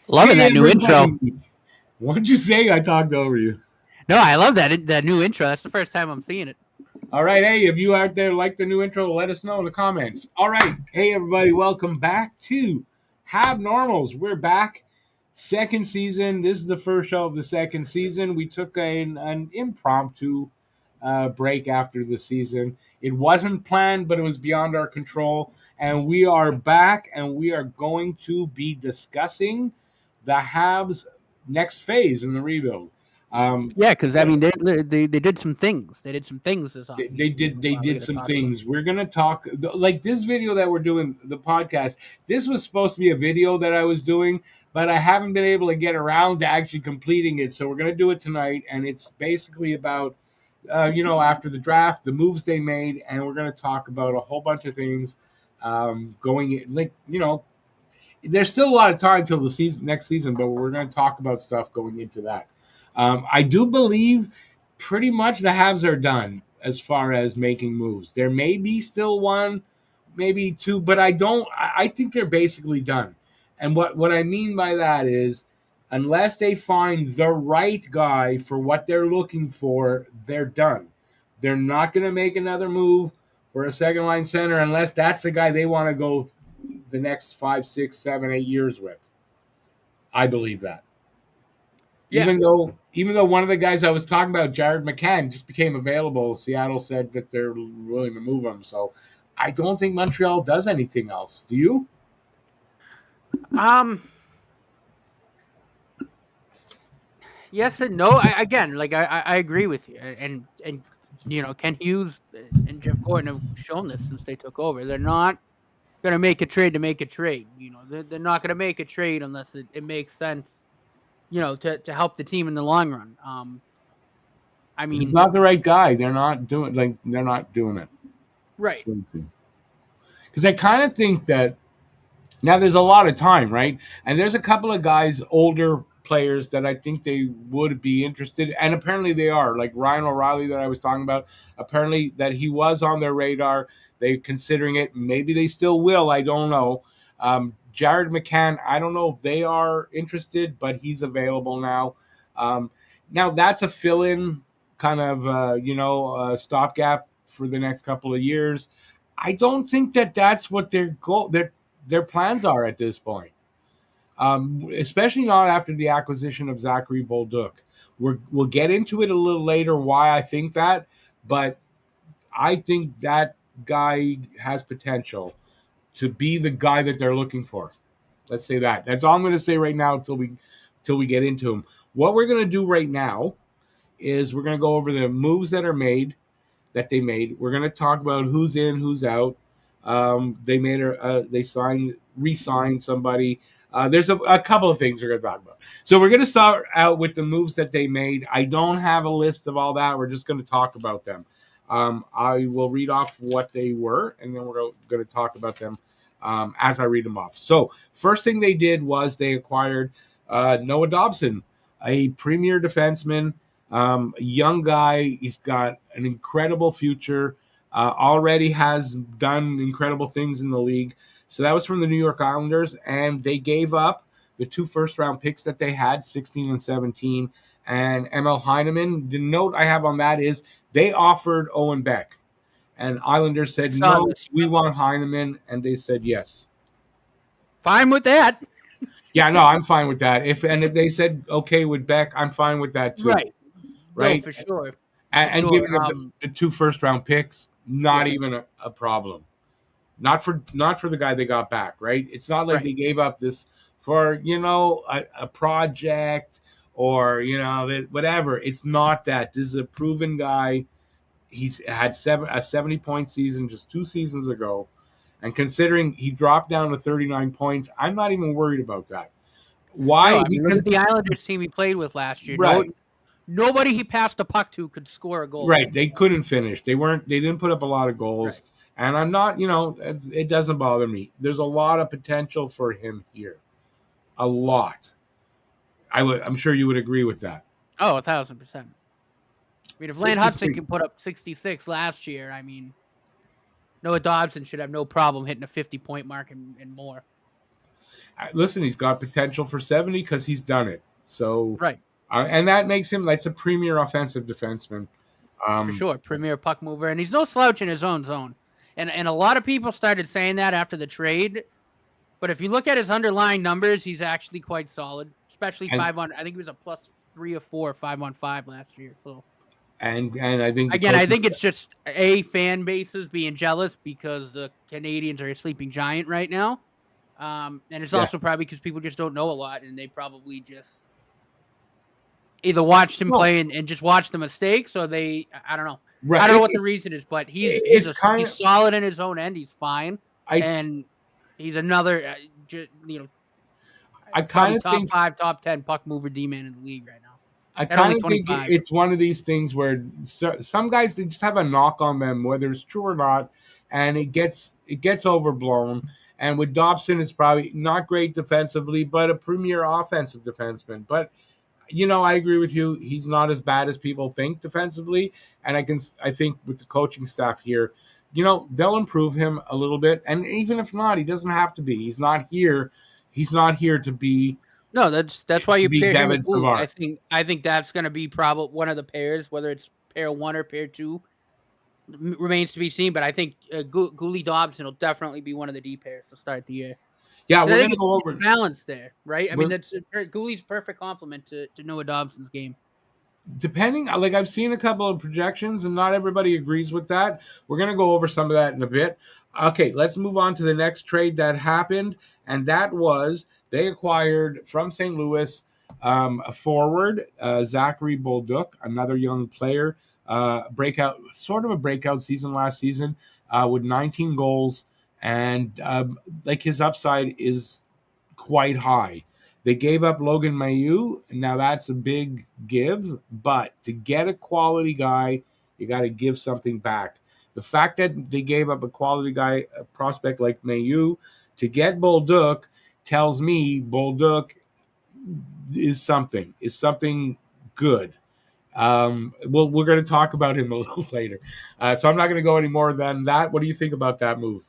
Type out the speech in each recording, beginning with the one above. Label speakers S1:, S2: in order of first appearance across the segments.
S1: Loving
S2: Hey,
S1: that new intro.
S2: everybody. What'd you say? I talked over you.
S1: No, I love that new intro. That's the first time I'm seeing it.
S2: All right. Hey, if you out there like the new intro, let us know in the comments. All right. Hey, everybody. Welcome back to HabNormals. We're back. Second season. This is the first show of the second season. We took an impromptu break after the season. It wasn't planned, but it was beyond our control. And we are back, and we are going to be discussing the Habs' next phase in the rebuild. Um,
S1: Yeah, because I mean they did some things. They did some things this
S2: they
S1: offseason.
S2: did
S1: We're
S2: they
S1: probably
S2: did
S1: going to
S2: some
S1: talk about.
S2: things. We're gonna talk like this video that we're doing the podcast. This was supposed to be a video that I was doing, but I haven't been able to get around to actually completing it. So we're gonna do it tonight, and it's basically about after the draft, the moves they made, and we're gonna talk about a whole bunch of things going in, there's still a lot of time till the season next season, but we're going to talk about stuff going into that. I do believe pretty much the Habs are done as far as making moves. There may be still one, maybe two, but I don't. I think they're basically done. And what I mean by that is, unless they find the right guy for what they're looking for, they're done. They're not going to make another move for a second line center unless that's the guy they want to go the next 5, 6, 7, 8 years with. I believe that.
S1: Yeah,
S2: Even though one of the guys I was talking about, Jared McCann, just became available, Seattle said that they're willing to move him. So I don't think Montreal does anything else. Do you?
S1: um, yes and no. I agree with you, and Ken Hughes and Jeff Gordon have shown this since they took over. They're not going to make a trade to make a trade. They're not going to make a trade unless it makes sense. To help the team in the long run. I
S2: If it's
S1: mean,
S2: not the right guy, they're not doing it.
S1: right.
S2: Because I kind of think that now there's a lot of time, right? And there's a couple of guys, older players, that I think they would be interested, and apparently they are. Like Ryan O'Reilly that I was talking about, apparently that he was on their radar. They're considering it. Maybe they still will. I don't know. Jared McCann, I don't know if they are interested, but he's available now. Now that's a fill-in kind of stopgap for the next couple of years. I don't think that that's what their plans are at this point, especially not after the acquisition of Zachary Bolduc. We'll get into it a little later why I think that, but I think that guy has potential to be the guy that they're looking for. Let's say that. That's all I'm going to say right now until we get into him. What we're going to do right now is we're going to go over the moves that they made. We're going to talk about who's in, who's out. They re-signed somebody. There's a couple of things we're going to talk about. So we're going to start out with the moves that they made. I don't have a list of all that. We're just going to talk about them. I will read off what they were, and then we're going to talk about them as I read them off. So first thing they did was they acquired Noah Dobson, a premier defenseman. A young guy. He's got an incredible future. Already has done incredible things in the league. So that was from the New York Islanders, and they gave up the 2 first-round picks that they had, 16 and 17, and ML Heineman. The note I have on that is they offered Owen Beck, and Islanders
S1: I
S2: said,
S1: saw
S2: no,
S1: this.
S2: we
S1: Yep.
S2: want Heineman, and they said yes.
S1: Fine with that.
S2: Yeah, no, I'm fine with that. If they said okay with Beck, I'm fine with that too.
S1: Right. No,
S2: Right?
S1: for sure. For
S2: And
S1: sure.
S2: giving them the 2 first-round picks, not
S1: Yeah.
S2: even a problem. Not for the guy they got back, right? It's not like
S1: Right.
S2: they gave up this for a project or whatever. It's not that. This is a proven guy. He's had a 70-point season just 2 seasons ago, and considering he dropped down to 39 points, I'm not even worried about that.
S1: No,
S2: Why?
S1: I mean, look
S2: Because
S1: at the Islanders team he played with last year.
S2: right,
S1: Nobody he passed the puck to could score a goal.
S2: right. They couldn't finish. They didn't put up a lot of goals.
S1: Right.
S2: And I'm not, it doesn't bother me. There's a lot of potential for him here. A lot. I'm sure you would agree with that.
S1: Oh, 1,000%. I mean, if Lane Hudson
S2: 56.
S1: can put up 66 last year, I mean, Noah Dobson should have no problem hitting a 50-point mark and more.
S2: Listen, he's got potential for 70 because he's done it. So,
S1: Right.
S2: and that makes him that's a premier offensive defenseman.
S1: For
S2: Um,
S1: sure, premier puck mover, and he's no slouch in his own zone. And a lot of people started saying that after the trade. But if you look at his underlying numbers, he's actually quite solid, especially
S2: and
S1: 5 on. I think he was a plus 3 or 4, 5-on-5 last year. So
S2: and I think the
S1: again, I
S2: coaching.
S1: think it's just fan bases being jealous because the Canadians are a sleeping giant right now. And it's
S2: Yeah.
S1: also probably because people just don't know a lot, and they probably just either watched him
S2: Well,
S1: play and just watched the mistakes, or I don't know. I
S2: right.
S1: don't know what the reason is, but
S2: It's kind
S1: he's
S2: of
S1: solid in his own end. He's fine,
S2: I
S1: and he's another you know
S2: I
S1: probably
S2: kind of
S1: top
S2: think
S1: 5, top 10 puck mover D man in the league right now
S2: I
S1: at only
S2: kind of think
S1: 25.
S2: it's one of these things where some guys they just have a knock on them, whether it's true or not, and it gets overblown. And with Dobson, it's probably not great defensively, but a premier offensive defenseman. But I agree with you. He's not as bad as people think defensively, and I think with the coaching staff here, they'll improve him a little bit. And even if not, he doesn't have to be. He's not here. He's not here to be
S1: No, that's why you pair him
S2: Devin
S1: with Gooley.
S2: Savard.
S1: I think that's going to be probably one of the pairs, whether it's pair 1 or pair 2 remains to be seen. But I think Gooley Dobson will definitely be one of the D pairs to start the year.
S2: Yeah,
S1: And I
S2: we're
S1: think
S2: gonna go
S1: it's
S2: over.
S1: balanced there, right? I mean,
S2: We're
S1: that's Gooley's perfect complement to Noah Dobson's game.
S2: depending. Like I've seen a couple of projections, and not everybody agrees with that. We're gonna go over some of that in a bit. Okay, let's move on to the next trade that happened, and that was they acquired from St. Louis a forward, Zachary Bolduc, another young player, sort of a breakout season last season with 19 goals, and like his upside is quite high. They gave up Logan Mailloux. Now that's a big give, but to get a quality guy, you got to give something back. The fact that they gave up a quality guy, a prospect like Mailloux, to get Bolduc tells me Bolduc is something good. We're going to talk about him a little later, so I'm not going to go any more than that. What do you think about that move?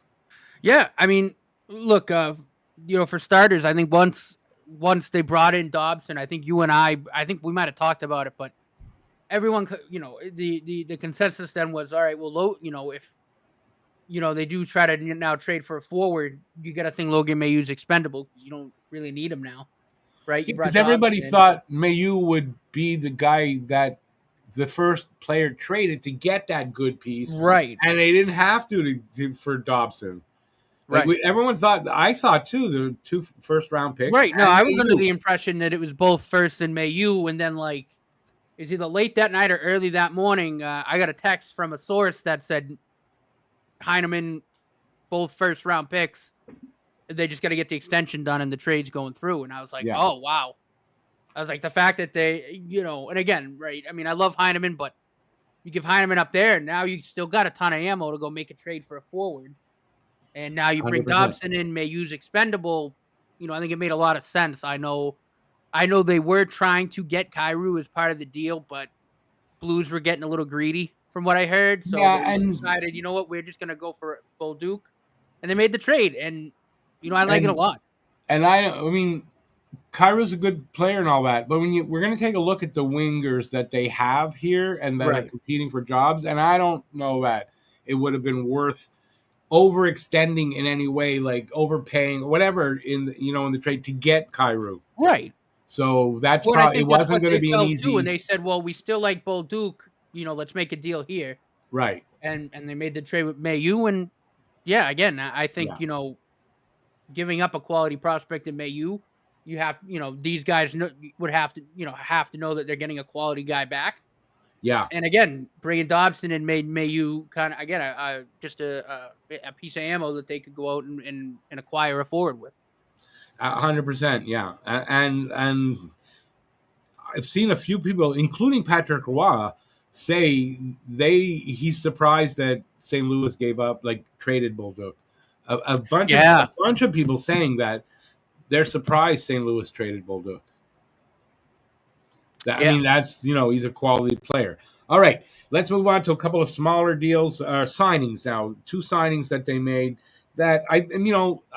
S1: Yeah, I mean, look, for starters, I think once they brought in Dobson, I think I think we might have talked about it, but everyone, the consensus then was, all right, well, if they do try to now trade for a forward, you got to think Logan Mayhew's expendable because you don't really need him now, right? You brought
S2: Because
S1: Dobson
S2: everybody
S1: in,
S2: thought Mayu would be the guy that the first player traded to get that good piece,
S1: right,
S2: and they didn't have for Dobson. Like
S1: right.
S2: everyone thought, I thought too, the two first round picks
S1: Right. No,
S2: and
S1: I was under
S2: Mayu.
S1: the impression that it was both first and Mayu, and then is either late that night or early that morning. I got a text from a source that said Heineman both first round picks. They just got to get the extension done and the trade's going through. And I was like,
S2: Yeah,
S1: oh wow. I was like, the fact that they, and again, right? I mean, I love Heineman, but you give Heineman up there, and now you still got a ton of ammo to go make a trade for a forward. And now you bring
S2: 100%.
S1: Dobson in, Mayu's expendable. I think it made a lot of sense. I know they were trying to get Kyrou as part of the deal, but Blues were getting a little greedy from what I heard. So
S2: Yeah,
S1: they
S2: and
S1: decided, you know what, we're just going to go for Bolduc. And they made the trade. And, I like it a
S2: and
S1: lot.
S2: and I mean, Kyra's a good player and all that, but we're going to take a look at the wingers that they have here and that are
S1: Right.
S2: competing for jobs, and I don't know that it would have been worth overextending in any way, like overpaying or whatever in the trade to get Kyrou.
S1: Right.
S2: So that's
S1: Well, and I
S2: probably it
S1: think that's
S2: wasn't
S1: what
S2: going to
S1: they
S2: be an
S1: felt too. And
S2: easy
S1: they said, well, we still like Bolduc. Let's make a deal here.
S2: right.
S1: And they made the trade with Mayu. And yeah, again, I think,
S2: Yeah,
S1: giving up a quality prospect in Mayu, you have, these guys would have to know that they're getting a quality guy back.
S2: yeah,
S1: And again, bringing Dobson and made Mayu kind of again just a piece of ammo that they could go out and acquire a forward with.
S2: 100%. Yeah, and I've seen a few people, including Patrick Roy, say he's surprised that St. Louis gave up, like traded Bolduc. A bunch of people saying that they're surprised St. Louis traded Bolduc. I
S1: Yeah.
S2: mean, he's a quality player. All right, let's move on to a couple of smaller deals, signings now. Two signings that they made. that I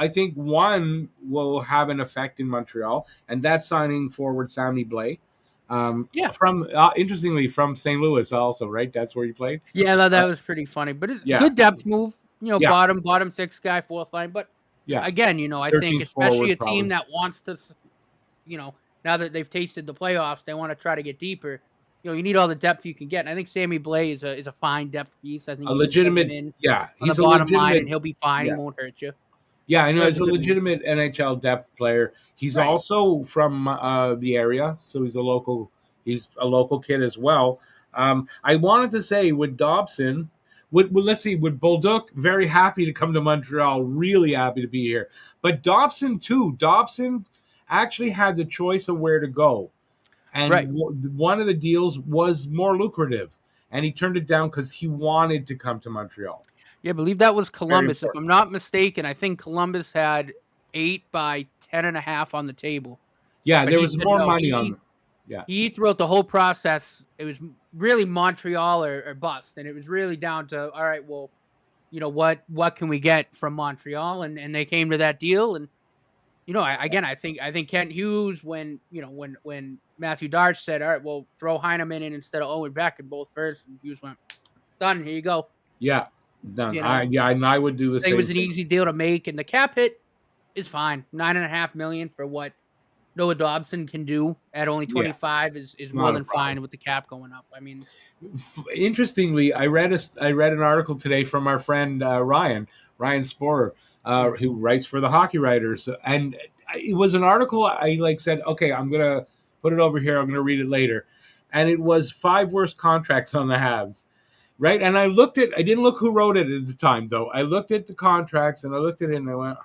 S2: think one will have an effect in Montreal, and that's signing forward Sammy Blais.
S1: Yeah.
S2: From interestingly from St. Louis also, right? That's where he played.
S1: Yeah, that
S2: Uh,
S1: was pretty funny, but it's
S2: yeah,
S1: good depth move.
S2: yeah,
S1: Bottom six guy, fourth line. But
S2: yeah.
S1: again, I think
S2: 13th
S1: especially
S2: forward
S1: a team
S2: probably.
S1: that wants to, you know, now that they've tasted the playoffs, they want to try to get deeper. You need all the depth you can get. And I think Sammy Blais is a fine depth piece. I think
S2: A
S1: you can plug him
S2: legitimate,
S1: in
S2: yeah.
S1: on the
S2: He's a
S1: bottom line,
S2: legitimate,
S1: and he'll be fine. He
S2: yeah.
S1: won't hurt you.
S2: Yeah, I know
S1: That was
S2: he's
S1: a
S2: a
S1: good move.
S2: legitimate NHL depth player. He's
S1: Right.
S2: also from the area, so he's a local. He's a local kid as well. I wanted to say with Dobson, let's see, with Bolduc, very happy to come to Montreal, really happy to be here. But Dobson too. Dobson actually had the choice of where to go, and
S1: Right.
S2: one of the deals was more lucrative, and he turned it down because he wanted to come to Montreal.
S1: Yeah, I believe that was
S2: Very
S1: Columbus. If
S2: important.
S1: I'm not mistaken, I think Columbus had 8 by 10.5 on the table.
S2: Yeah,
S1: But
S2: there
S1: he
S2: was
S1: said
S2: more
S1: no.
S2: money on. Yeah.
S1: Throughout the whole process, it was really Montreal or bust, and it was really down to, all right, well, what can we get from Montreal, and they came to that deal, and I think Kent Hughes, when Matthew Darch said, all right, well, throw Heineman in instead of Owen Beck in both first, and Hughes went, done, here you go.
S2: Yeah, done.
S1: You know,
S2: And I would do the
S1: it
S2: same
S1: was an
S2: thing.
S1: easy deal to make, and the cap hit is fine. $9.5 million for what Noah Dobson can do at only
S2: Yeah,
S1: 25 is more
S2: not a
S1: than
S2: problem.
S1: fine with the cap going up. I mean,
S2: Interestingly, I read an article today from our friend Ryan Sporer, who writes for the Hockey Writers, and it was an article. I said, okay, I'm gonna put it over here. I'm gonna read it later, and it was 5 worst contracts on the Habs. Right, and I didn't look who wrote it at the time though. I looked at the contracts and I looked at it and I went,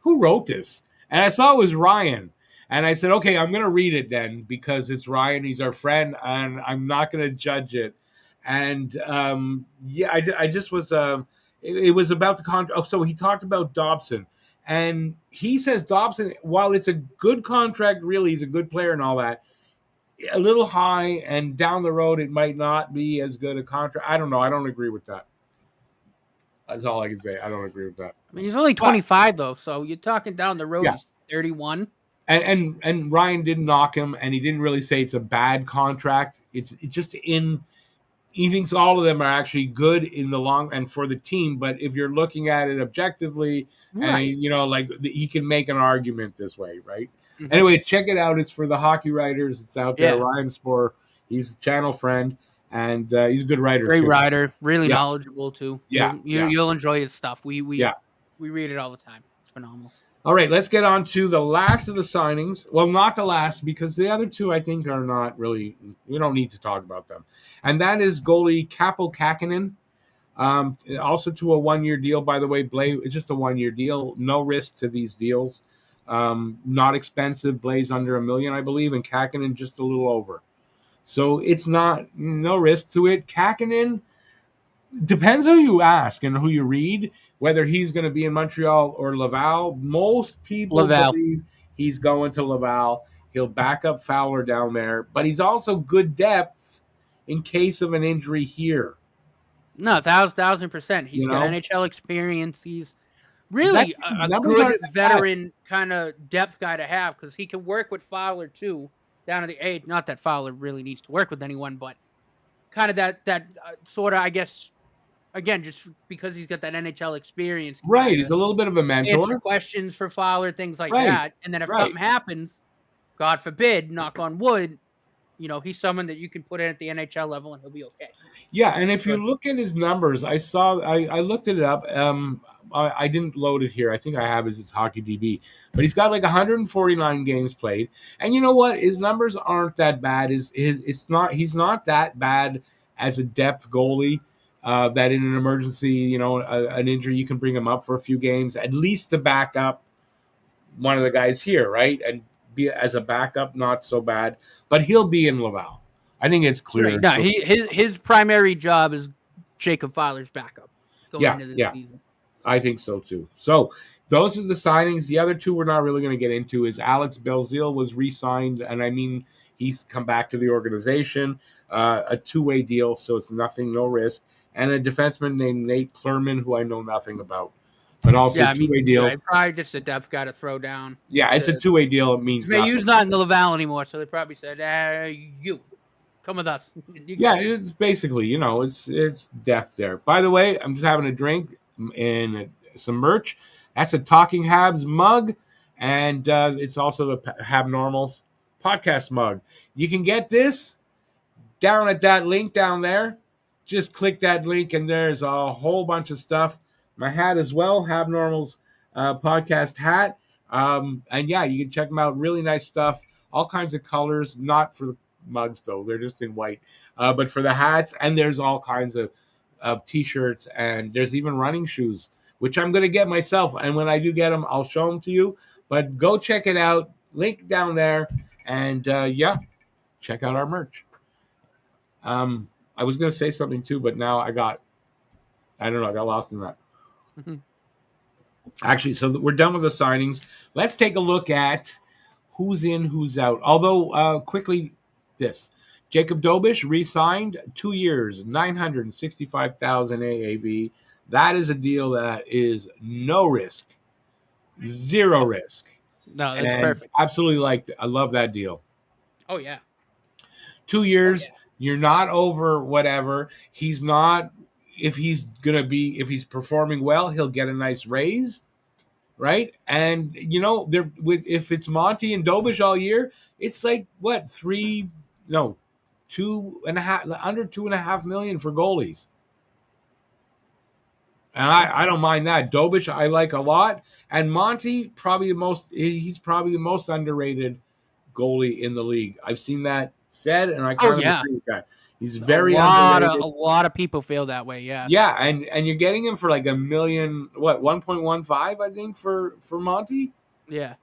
S2: who wrote this? And I saw it was Ryan. And I said, okay, I'm going to read it then because it's Ryan. He's our friend, and I'm not going to judge it. And yeah, I just was. It was about the contract. Oh, so he talked about Dobson, and he says Dobson, while it's a good contract, really, he's a good player and all that. A little high, and down the road, it might not be as good a contract. I don't know. I don't agree with that. That's all I can say. I don't agree with that.
S1: he's only
S2: But
S1: 25 though, so you're talking down the road.
S2: yeah,
S1: He's 31.
S2: and Ryan didn't knock him, and he didn't really say it's a bad contract. It's just in he thinks all of them are actually good in the long and for the team. But if you're looking at it objectively, and
S1: Right.
S2: he can make an argument this way, right?
S1: Hmm.
S2: Anyways, check it out. It's for the Hockey Writers. It's out there.
S1: Yeah.
S2: Ryan Sporer, he's a channel friend, and he's a good writer
S1: Great
S2: too.
S1: writer, really
S2: Yeah,
S1: knowledgeable too.
S2: yeah, yeah,
S1: You'll enjoy his stuff.
S2: yeah.
S1: We read it all the time. It's phenomenal.
S2: All right, let's get on to the last of the signings. Well, not the last, because the other two I think are not really. We don't need to talk about them, and that is goalie Capo Kakinen. Also to a 1 year deal, by the way. Blais, it's just a 1 year deal. No risk to these deals. Not expensive. Blais under $1 million, I believe, and Kakinen just a little over. So it's not no risk to it. Kakinen depends who you ask and who you read, whether he's going to be in Montreal or Laval. Most people
S1: Laval.
S2: believe he's going to Laval. He'll back up Fowler down there, but he's also good depth in case of an injury here.
S1: No, thousand%.
S2: You
S1: He's got
S2: know,
S1: NHL experience. He's
S2: Zach,
S1: really a
S2: numbers
S1: good
S2: aren't that bad.
S1: veteran kind of depth guy to have because he can work with Fowler too down at the eight. Not that Fowler really needs to work with anyone, but kind of that sort of, I guess, again, just because he's got that NHL experience, can
S2: Right,
S1: kind
S2: he's
S1: of
S2: a little bit of a
S1: answer
S2: mentor.
S1: questions for Fowler, things like
S2: Right,
S1: that. And then if
S2: right.
S1: something happens, God forbid, knock on wood, he's someone that you can put in at the NHL level and he'll be okay.
S2: Yeah, and if you
S1: But
S2: look at his numbers, I looked it up. I didn't load it here. I think I have his Hockey DB, but he's got like 149 games played, and you know what? His numbers aren't that bad. He's not that bad as a depth goalie. That in an emergency, an injury, you can bring him up for a few games at least to back up one of the guys here, right? And be as a backup, not so bad, but he'll be in Laval. I think it's
S1: right.
S2: clear.
S1: No, his primary job is Jacob Fowler's backup going
S2: Yeah,
S1: into this
S2: yeah.
S1: season.
S2: I think so too. So those are the signings. The other two we're not really going to get into is Alex Belzile was re-signed, and I mean he's come back to the organization, a two-way deal, so it's nothing, no risk, and a defenseman named Nate Klerman, who I know nothing about. but also
S1: Yeah, me
S2: two-way
S1: too.
S2: deal.
S1: I probably just a depth guy to throw down.
S2: Yeah, it's a
S1: To
S2: two-way deal. It means
S1: Mayu's
S2: nothing.
S1: not in the Laval anymore, so they probably said, you come with us. You
S2: Yeah,
S1: get it.
S2: it's basically, it's depth there. By the way, I'm just having a drink and some merch. That's a Talking Habs mug, and it's also the HabNormals podcast mug. You can get this down at that link down there. Just click that link, and there's a whole bunch of stuff. My hat as well, HabNormals podcast hat. And yeah, you can check them out. Really nice stuff. All kinds of colors. Not for the mugs though; they're just in white. But for the hats, and there's all kinds of t-shirts, and there's even running shoes, which I'm gonna get myself. And when I do get them, I'll show them to you. But go check it out. Link down there, and yeah, check out our merch. I was gonna say something too, but now I don't know, I got lost in that.
S1: Mhm.
S2: Actually, so we're done with the signings. Let's take a look at who's in, who's out. Although, quickly, this Jacob Dobish re-signed 2 years, 965,000 AAV. That is a deal that is no risk, zero
S1: Oh,
S2: risk,
S1: no, that's
S2: and
S1: perfect.
S2: absolutely liked it. I love that deal.
S1: Oh, yeah.
S2: 2
S1: Oh,
S2: years,
S1: yeah.
S2: you're not over whatever. He's not. If he's performing well, he'll get a nice raise, right? And there with if it's Monty and Dobish all year, it's like what three, no, 2.5, under 2.5 million for goalies. And
S1: Yeah.
S2: I don't mind that. Dobish I like a lot, and Monty he's probably the most underrated goalie in the league. I've seen that said, and I
S1: Oh,
S2: kind of
S1: yeah.
S2: agree with that. He's
S1: A
S2: very
S1: lot of a
S2: underrated.
S1: lot of people feel that way. Yeah.
S2: Yeah, and you're getting him for like a million, what 1.15, I think for Monty.
S1: Yeah.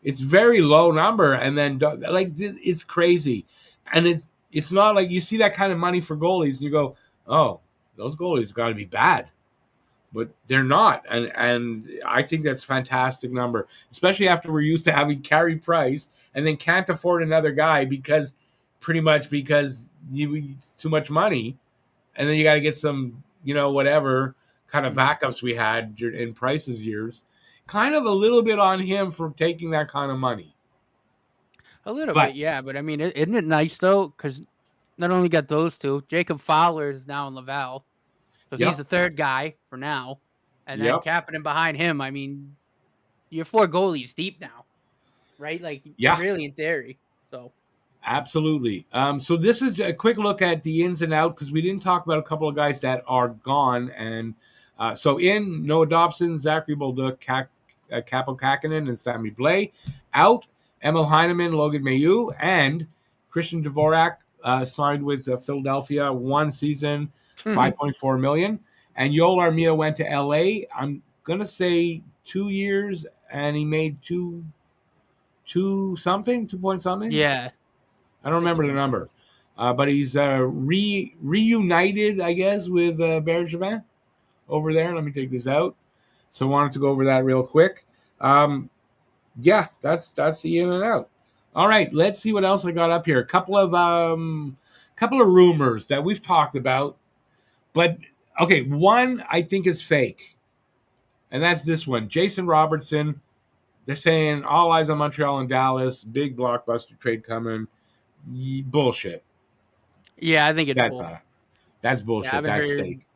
S2: It's very low number, and then like it's crazy, and it's not like you see that kind of money for goalies, and you go, oh, those goalies got to be bad, but they're not, and I think that's a fantastic number, especially after we're used to having Carey Price and then can't afford another guy because pretty much because it's too much money, and then you got to get some whatever kind of
S1: Mhm.
S2: backups we had in Price's years. Kind of a little bit on him for taking that kind of money.
S1: A little
S2: But
S1: bit, yeah. But I mean, isn't it nice though? Because not only got those two, Jacob Fowler is now in Laval, so he's
S2: yep,
S1: the third guy for now, and then
S2: yep,
S1: capping him behind him. I mean, you're four goalies deep now, right? Like
S2: yeah,
S1: really in theory. So
S2: absolutely. So this is a quick look at the ins and out because we didn't talk about a couple of guys that are gone. And so in Noah Dobson, Zachary Bolduc, Capo Kakinen, and Sammy Blais. Out, Emil Heineman, Logan Mailloux, and Christian Dvorak signed with Philadelphia, 1 season, 5.4 million. And Yoel Armia went to LA. I'm gonna say 2 years, and he made two something, 2 point something.
S1: yeah,
S2: I don't
S1: like
S2: remember the
S1: 2 point
S2: number, but he's reunited, I guess, with Bergevin over there. Let me take this out. So I wanted to go over that real quick. Yeah, that's the in and out. All right, let's see what else I got up here. A couple of rumors that we've talked about, but okay, one I think is fake, and that's this one. Jason Robertson. They're saying all eyes on Montreal and Dallas. Big blockbuster trade coming. Bullshit.
S1: Yeah, I think it's
S2: That's
S1: bull.
S2: not. That's
S1: Yeah, I
S2: bullshit.
S1: haven't
S2: That's
S1: heard
S2: fake.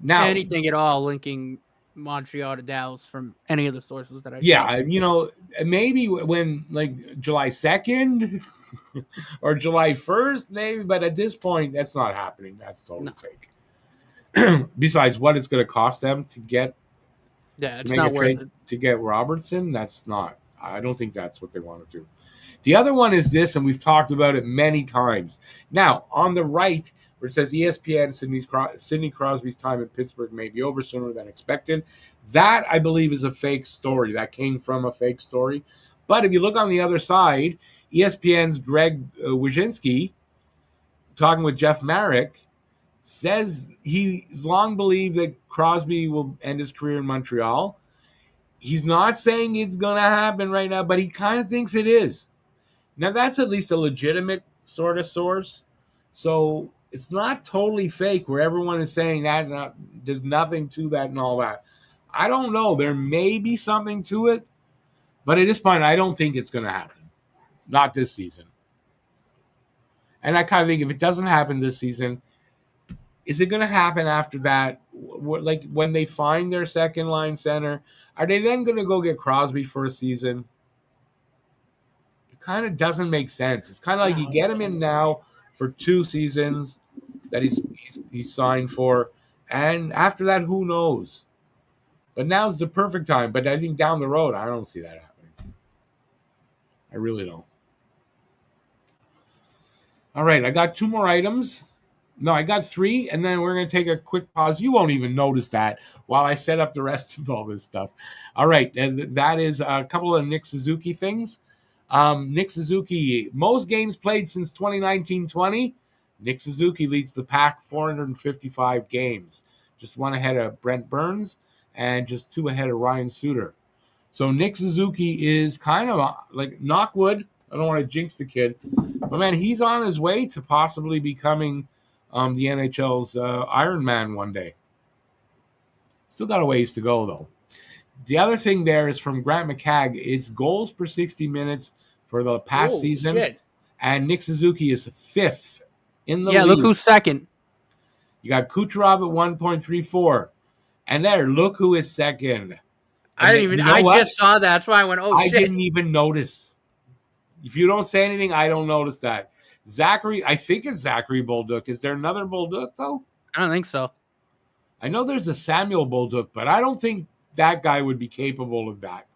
S2: Now,
S1: anything at all linking Montreal to Dallas from any of the sources that I've seen.
S2: yeah, maybe when like July 2nd or July 1st, maybe, but at this point, that's not happening. That's
S1: No,
S2: totally fake. Besides, what it's going to cost them
S1: yeah,
S2: to
S1: it's
S2: make a
S1: not worth
S2: trade
S1: it.
S2: to get Robertson, that's not. I don't think that's what they want to do. The other one is this, and we've talked about it many times. Now, on the right, where it says ESPN, Sidney Crosby's time in Pittsburgh may be over sooner than expected. That, I believe, is a fake story. That came from a fake story. But if you look on the other side, ESPN's Greg Wyszynski, talking with Jeff Marek, says he's long believed that Crosby will end his career in Montreal. He's not saying it's going to happen right now, but he kind of thinks it is. Now that's at least a legitimate sort of source. So it's not totally fake where everyone is saying there's nothing to that and all that. I don't know. There may be something to it, but at this point, I don't think it's going to happen. Not this season. And I kind of think if it doesn't happen this season, is it going to happen after that? Like when they find their second line center, are they then going to go get Crosby for a season? It kind of doesn't make sense. It's kind of like you
S1: No,
S2: get him in now for 2 seasons that he's signed for, and after that, who knows? But now's the perfect time. But I think down the road, I don't see that happening. I really don't. All right, I got 2 more items. No, I got 3, and then we're going to take a quick pause. You won't even notice that while I set up the rest of all this stuff. All right, and that is a couple of Nick Suzuki things. Nick Suzuki, most games played since 2019-20. Nick Suzuki leads the pack 455 games. Just 1 ahead of Brent Burns and just 2 ahead of Ryan Suter. So Nick Suzuki is kind of like, knock wood, I don't want to jinx the kid, but man, he's on his way to possibly becoming the NHL's Iron Man one day. Still got a ways to go, though. The other thing there is from Grant McCagg is goals per 60 minutes for the past season.
S1: Shit.
S2: And Nick Suzuki is 5th in the
S1: Yeah,
S2: league.
S1: look who's second.
S2: You got Kucherov at 1.34. And there, look who is second.
S1: I didn't even. I just saw that. That's why I went, oh,
S2: I
S1: shit.
S2: didn't even notice. If you don't say anything, I don't notice that. I think it's Zachary Bolduc. Is there another Bolduc, though?
S1: I don't think so.
S2: I know there's a Samuel Bolduc, but I don't think that guy would be capable of that.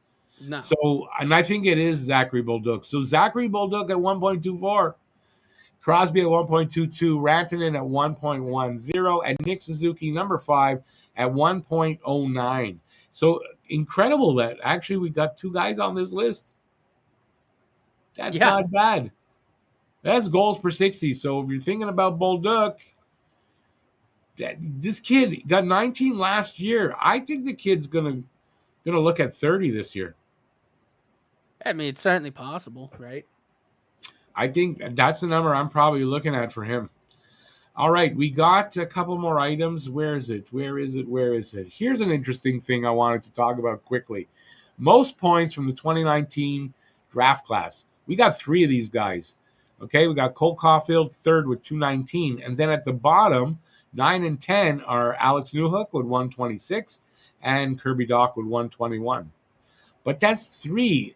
S1: No.
S2: So, and I think it is Zachary Bolduc. So Zachary Bolduc at 1.24, Crosby at 1.22, Rantanen at 1.10, and Nick Suzuki, number 5, at 1.09. So incredible that actually we got 2 guys on this list. That's not bad. That's goals per 60. So if you're thinking about Bolduc, this kid got 19 last year. I think the kid's gonna look at 30 this year.
S1: I mean, it's certainly possible, right?
S2: I think that's the number I'm probably looking at for him. All right, we got a couple more items. Where is it? Here's an interesting thing I wanted to talk about quickly. Most points from the 2019 draft class. We got 3 of these guys. Okay, we got Cole Caulfield, 3rd with 219. And then at the bottom, 9 and 10 are Alex Newhook with 126 and Kirby Dach with 121. But that's 3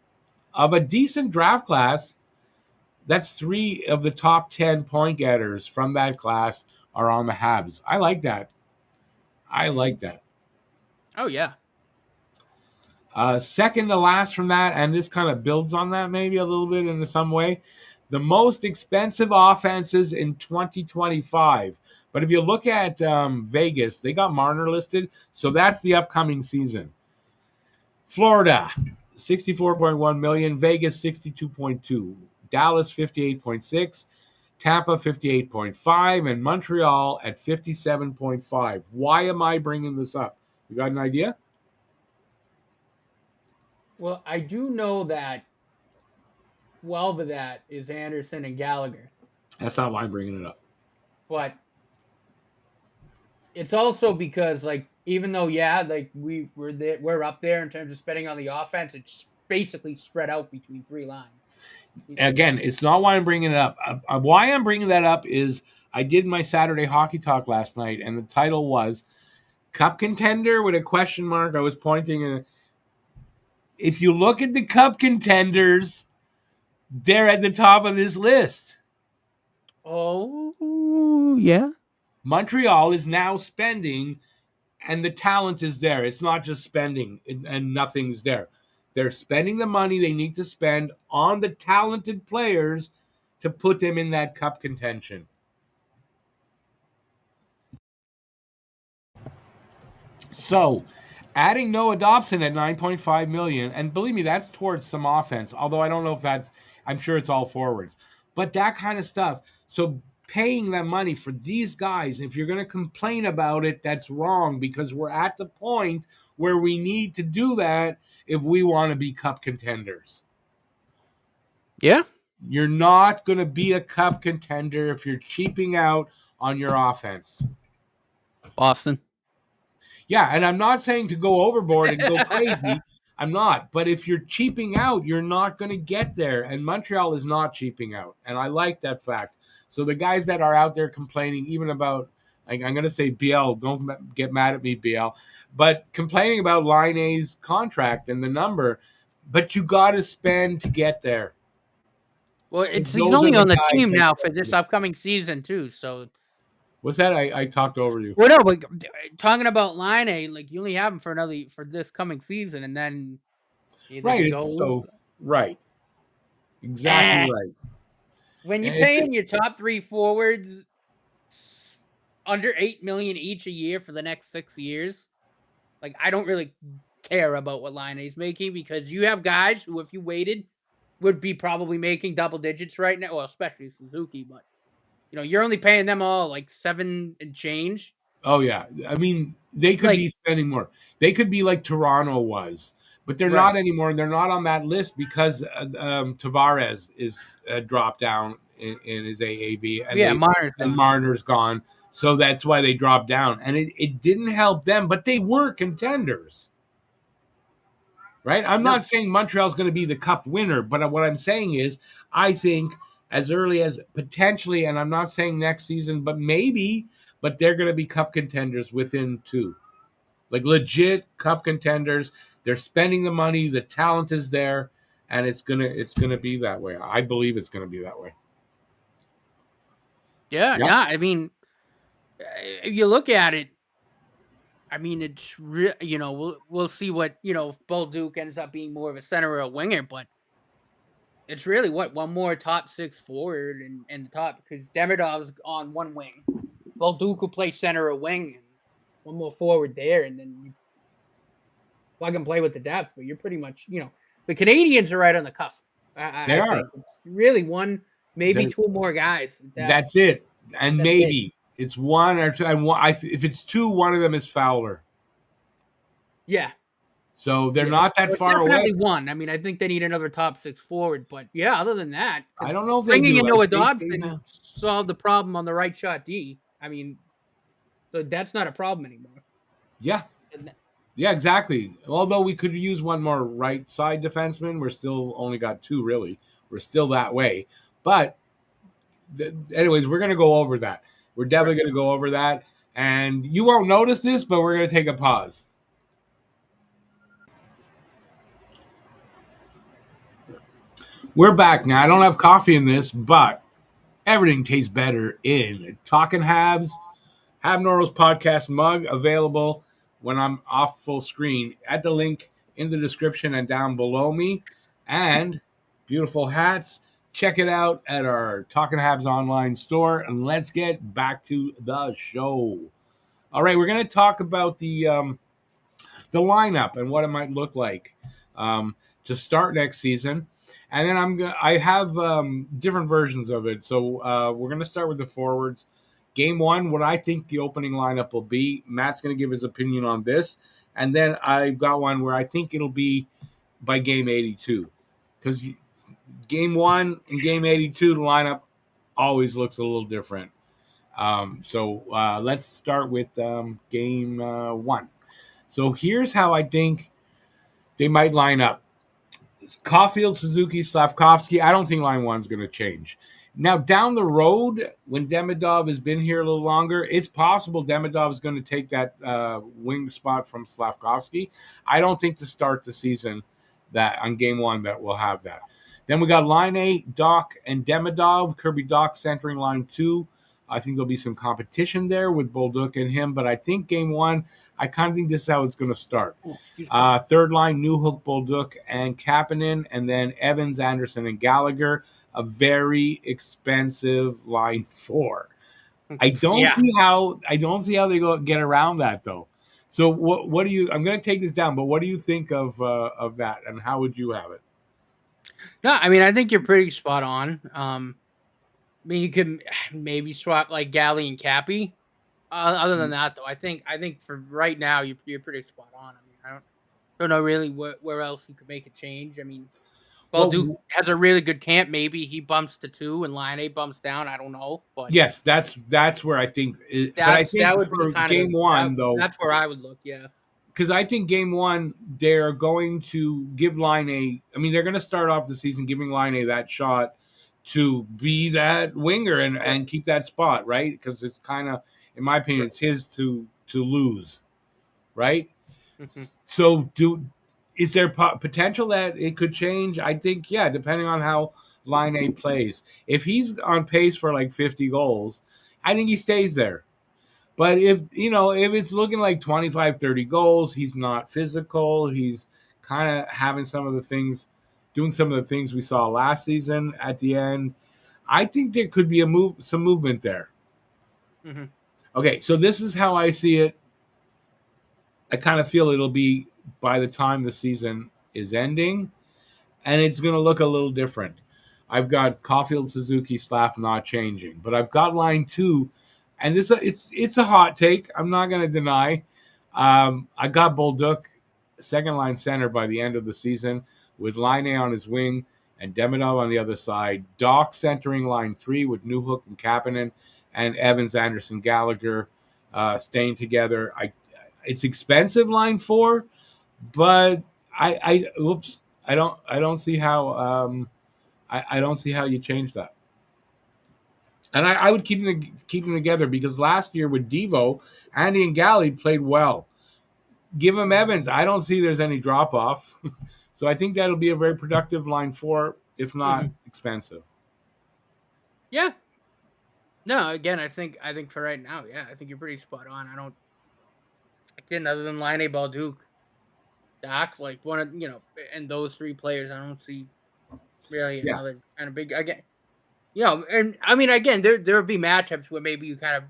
S2: of a decent draft class. That's 3 of the top 10 point getters from that class are on the Habs. I like that.
S1: Oh, yeah.
S2: Second to last from that, and this kind of builds on that maybe a little bit in some way, the most expensive offenses in 2025. But if you look at Vegas, they got Marner listed, so that's the upcoming season. Florida, 64.1 million. Vegas, 62.2. Dallas, 58.6. Tampa, 58.5. And Montreal at 57.5. Why am I bringing this up? You got an idea?
S1: Well, I do know that 12 of that is Anderson and Gallagher.
S2: That's not why I'm bringing it up.
S1: But it's also because, like, even though, like we're up there in terms of spending on the offense, it's basically spread out between 3 lines.
S2: Again, it's not why I'm bringing it up. Why I'm bringing that up is I did my Saturday hockey talk last night, and the title was Cup Contender with a question mark. I was pointing. If you look at the Cup contenders, they're at the top of this list.
S1: Oh, yeah.
S2: Montreal is now spending, and the talent is there. It's not just spending and nothing's there. They're spending the money they need to spend on the talented players to put them in that cup contention. So, adding Noah Dobson at $9.5 million, and believe me, that's towards some offense, although I don't know if that's, I'm sure it's all forwards. But that kind of stuff. So, paying that money for these guys, if you're going to complain about it, that's wrong, because we're at the point where we need to do that if we want to be cup contenders.
S1: Yeah.
S2: You're not going to be a cup contender if you're cheaping out on your offense.
S1: Boston.
S2: Yeah, and I'm not saying to go overboard and go crazy. I'm not. But if you're cheaping out, you're not going to get there. And Montreal is not cheaping out. And I like that fact. So the guys that are out there complaining, even about, like, I'm going to say BL, don't get mad at me, BL, but complaining about Line A's contract and the number, but you got to spend to get there.
S1: Well,
S2: Because
S1: he's
S2: those are
S1: only
S2: the
S1: on the
S2: guys
S1: team
S2: that
S1: now
S2: get
S1: for this
S2: it.
S1: upcoming season too, so it's
S2: What's that? I talked over you.
S1: well, no, but talking about Line A, like you only have him for this coming season, and then either
S2: Right.
S1: to
S2: It's
S1: go.
S2: so, right. Exactly
S1: Eh.
S2: right.
S1: When you're
S2: And it's,
S1: paying your top three forwards under 8 million each a year for the next 6 years, like I don't really care about what Line A's making because you have guys who, if you waited, would be probably making double digits right now. Well, especially Suzuki, but you're only paying them all like 7 and change.
S2: oh yeah, I mean they could
S1: Like,
S2: be spending more. They could be like Toronto was, but they're not
S1: right.
S2: anymore. And they're not on that list because Tavares is dropped down in his AAV, and
S1: Yeah,
S2: they
S1: Marner's
S2: and
S1: gone.
S2: Marner's gone. So that's why they dropped down, and it didn't help them. But they were contenders, right? I'm
S1: No.
S2: not saying Montreal's going to be the cup winner, but what I'm saying is I think as early as potentially, and I'm not saying next season, but maybe, but they're going to be cup contenders within two. Like legit cup contenders. They're spending the money, the talent is there, and it's gonna be that way. I believe it's gonna be that way.
S1: Yeah,
S2: Yep.
S1: yeah. I mean, if you look at it, I mean, we'll see what if Bolduc ends up being more of a center or a winger, but it's really one more top six forward and the top because Demidov's on one wing. Bolduc will play center or wing, and one more forward there, and then you plug and play with the depth. But you're pretty much the Canadians are right on the cusp.
S2: They
S1: I
S2: are.
S1: think it's really one, maybe
S2: They're,
S1: two more guys.
S2: that's it. And
S1: That's it.
S2: maybe it's one or two. And if it's two, one of them is Fowler.
S1: Yeah.
S2: So they're
S1: Yeah.
S2: not that
S1: Well, it's
S2: far away.
S1: definitely one. I mean, I think they need another top six forward, but yeah, other than that,
S2: I
S1: because
S2: don't know if they
S1: bringing
S2: do.
S1: in
S2: I
S1: Noah
S2: think they
S1: Dobson
S2: have.
S1: solved the problem on the right shot D. I mean, so that's not a problem anymore.
S2: Yeah.
S1: And
S2: Yeah, exactly. Although we could use one more right side defenseman, we're still only got two really. We're still that way. But anyways, we're gonna go over that. We're
S1: right.
S2: definitely gonna go over that, and you won't notice this, but we're gonna take a pause. We're back now. I don't have coffee in this, but everything tastes better in Talking Habs. HabNormals podcast mug available when I'm off full screen at the link in the description and down below me, and beautiful hats. Check it out at our Talking Habs online store, and let's get back to the show. All right, we're going to talk about the lineup and what it might look like to start next season. And then I have different versions of it. So we're gonna start with the forwards. Game one, what I think the opening lineup will be. Matt's gonna give his opinion on this, and then I've got one where I think it'll be by game 82, because game one and game 82 the lineup always looks a little different. So let's start with game one. So here's how I think they might line up. Caulfield, Suzuki, Slavkovsky. I don't think line one's going to change. Now, down the road, when Demidov has been here a little longer, it's possible Demidov is going to take that wing spot from Slavkovsky. I don't think to start the season that on game one that we'll have that. Then we got line eight, Doc and Demidov. Kirby Doc centering line two. I think there'll be some competition there with Bolduc and him, but I think game one, I kind of think this is how it's going to start.
S1: Oh, excuse me.
S2: Third line, Newhook, Bolduc, and Kapanen, and then Evans, Anderson, and Gallagher. A very expensive line four.
S1: Yeah.
S2: I don't see how they go get around that though. So what do you? I'm going to take this down, but what do you think of that, and how would you have it?
S1: No, I mean, I think you're pretty spot on. I mean, you could maybe swap like Galley and Cappy. Other than that, though, I think for right now you're pretty spot on. I mean, I don't know really where else you could make a change. I mean, Bolduc
S2: Well,
S1: has a really good camp. Maybe he bumps to 2 and Line A bumps down. I don't know, but
S2: yes, that's where I think. But I
S1: that
S2: think
S1: would be
S2: for
S1: kind of
S2: game one, though,
S1: that's where I would look. Yeah.
S2: because I think game one they're going to give Line A. I mean, they're going to start off the season giving Line A that shot to be that winger and keep that spot, right? Because it's kind of, in my opinion, it's his to lose, right?
S1: Hmm.
S2: So is there potential that it could change? I think, yeah, depending on how Line A plays. If he's on pace for like 50 goals, I think he stays there. But if it's looking like 25, 30 goals, he's not physical. He's kind of having doing some of the things we saw last season at the end. I think there could be some movement there.
S1: Hmm.
S2: Okay, so this is how I see it. I kind of feel it'll be by the time the season is ending, and it's going to look a little different. I've got Caulfield, Suzuki, Slav not changing, but I've got line two, and it's a hot take. I'm not going to deny. I got Bolduc, second line center by the end of the season, with Line A on his wing and Demidov on the other side. Doc centering line three with Newhook and Kapanen, and Evans, Anderson, Gallagher staying together. It's expensive line four, but I don't see how I don't see how you change that. And I would keep them together because last year with Devo, Andy and Galley played well. Give him Evans. I don't see there's any drop off. So I think that'll be a very productive line four, if not
S1: Hmm.
S2: expensive.
S1: Yeah. No, again, I think for right now, yeah, I think you're pretty spot on. I don't again other than Line A, Bolduc, Doc, like one of and those three players, I don't see really
S2: Yeah,
S1: another kind of big again. And I mean, again, there would be matchups where maybe you kind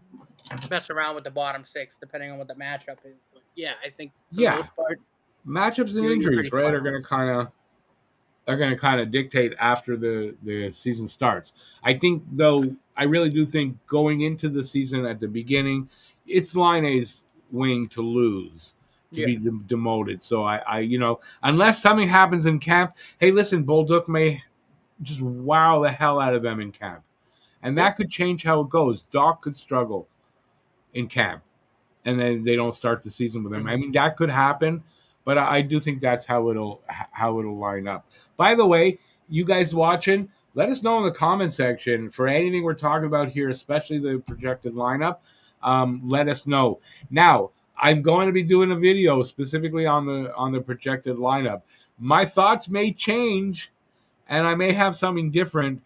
S1: of mess around with the bottom six, depending on what the matchup is. But yeah, I think for the
S2: yeah.
S1: most part,
S2: Matchups and
S1: you're pretty
S2: injuries, right,
S1: spot on.
S2: are going to kind of dictate after the season starts. I think, though, I really do think going into the season at the beginning, it's Line A's wing to lose, to
S1: Yeah.
S2: be demoted. So unless something happens in camp, hey, listen, Bolduc may just wow the hell out of them in camp, and
S1: Yeah.
S2: that could change how it goes. Doc could struggle in camp, and then they don't start the season with him.
S1: Hmm.
S2: I mean, that could happen, but I do think that's how it'll line up. By the way, you guys watching, let us know in the comment section for anything we're talking about here, especially the projected lineup. Let us know. Now, I'm going to be doing a video specifically on the projected lineup. My thoughts may change, and I may have something different.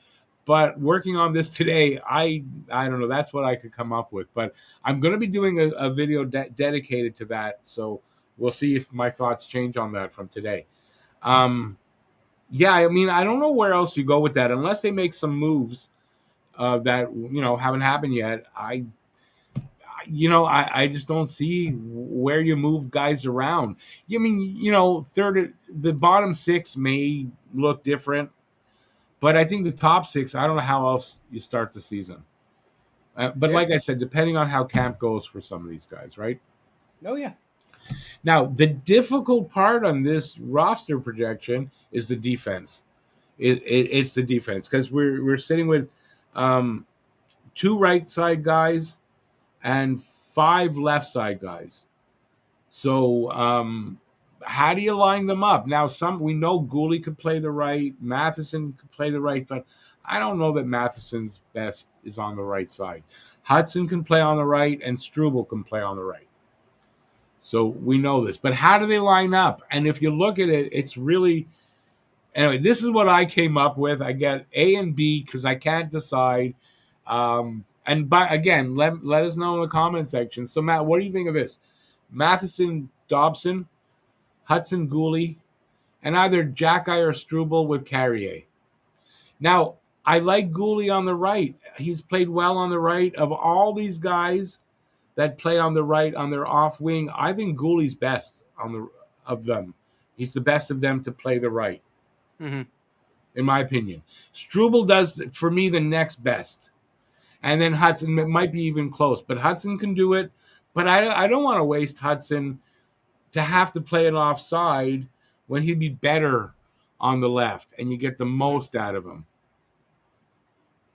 S2: But working on this today, I don't know. That's what I could come up with. But I'm going to be doing a video dedicated to that. So we'll see if my thoughts change on that from today. Um, yeah, I mean, I don't know where else you go with that unless they make some moves that haven't happened yet. I just don't see where you move guys around. I mean, the bottom six may look different, but I think the top six, I don't know how else you start the season. But
S1: Yeah.
S2: like I said, depending on how camp goes for some of these guys, right?
S1: Oh yeah.
S2: Now, the difficult part on this roster projection is the defense. It's the defense because we're sitting with um, two right side guys and five left side guys. So how do you line them up? Now, some we know Gooley could play the right, Matheson could play the right, but I don't know that Matheson's best is on the right side. Hudson can play on the right, and Struble can play on the right. So we know this. But how do they line up? And if you look at it, it's really anyway. This is what I came up with. I get A and B because I can't decide. And by again, let us know in the comment section. So Matt, what do you think of this? Matheson, Dobson, Hudson, Gooley, and either Jackeye or Struble with Carrier. Now, I like Gooley on the right. He's played well on the right. Of all these guys that play on the right on their off wing, I think Gooley's best on the of them. He's the best of them to play the right,
S1: Hmm.
S2: in my opinion. Struble does for me the next best, and then Hudson might be even close, but Hudson can do it. But I don't want to waste Hudson to have to play an offside when he'd be better on the left, and you get the most out of him.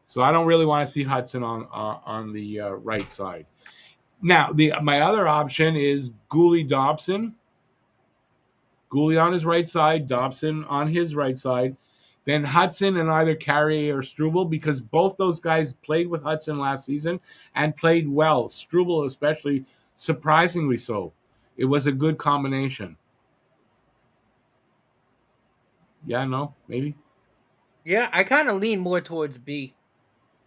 S2: So I don't really want to see Hudson on the right side. Now, my other option is Goalie Dobson. Goalie on his right side, Dobson on his right side. Then Hudson and either Carrier or Struble, because both those guys played with Hudson last season and played well. Struble especially, surprisingly so. It was a good combination. Yeah, no, maybe.
S1: Yeah, I kind of lean more towards B,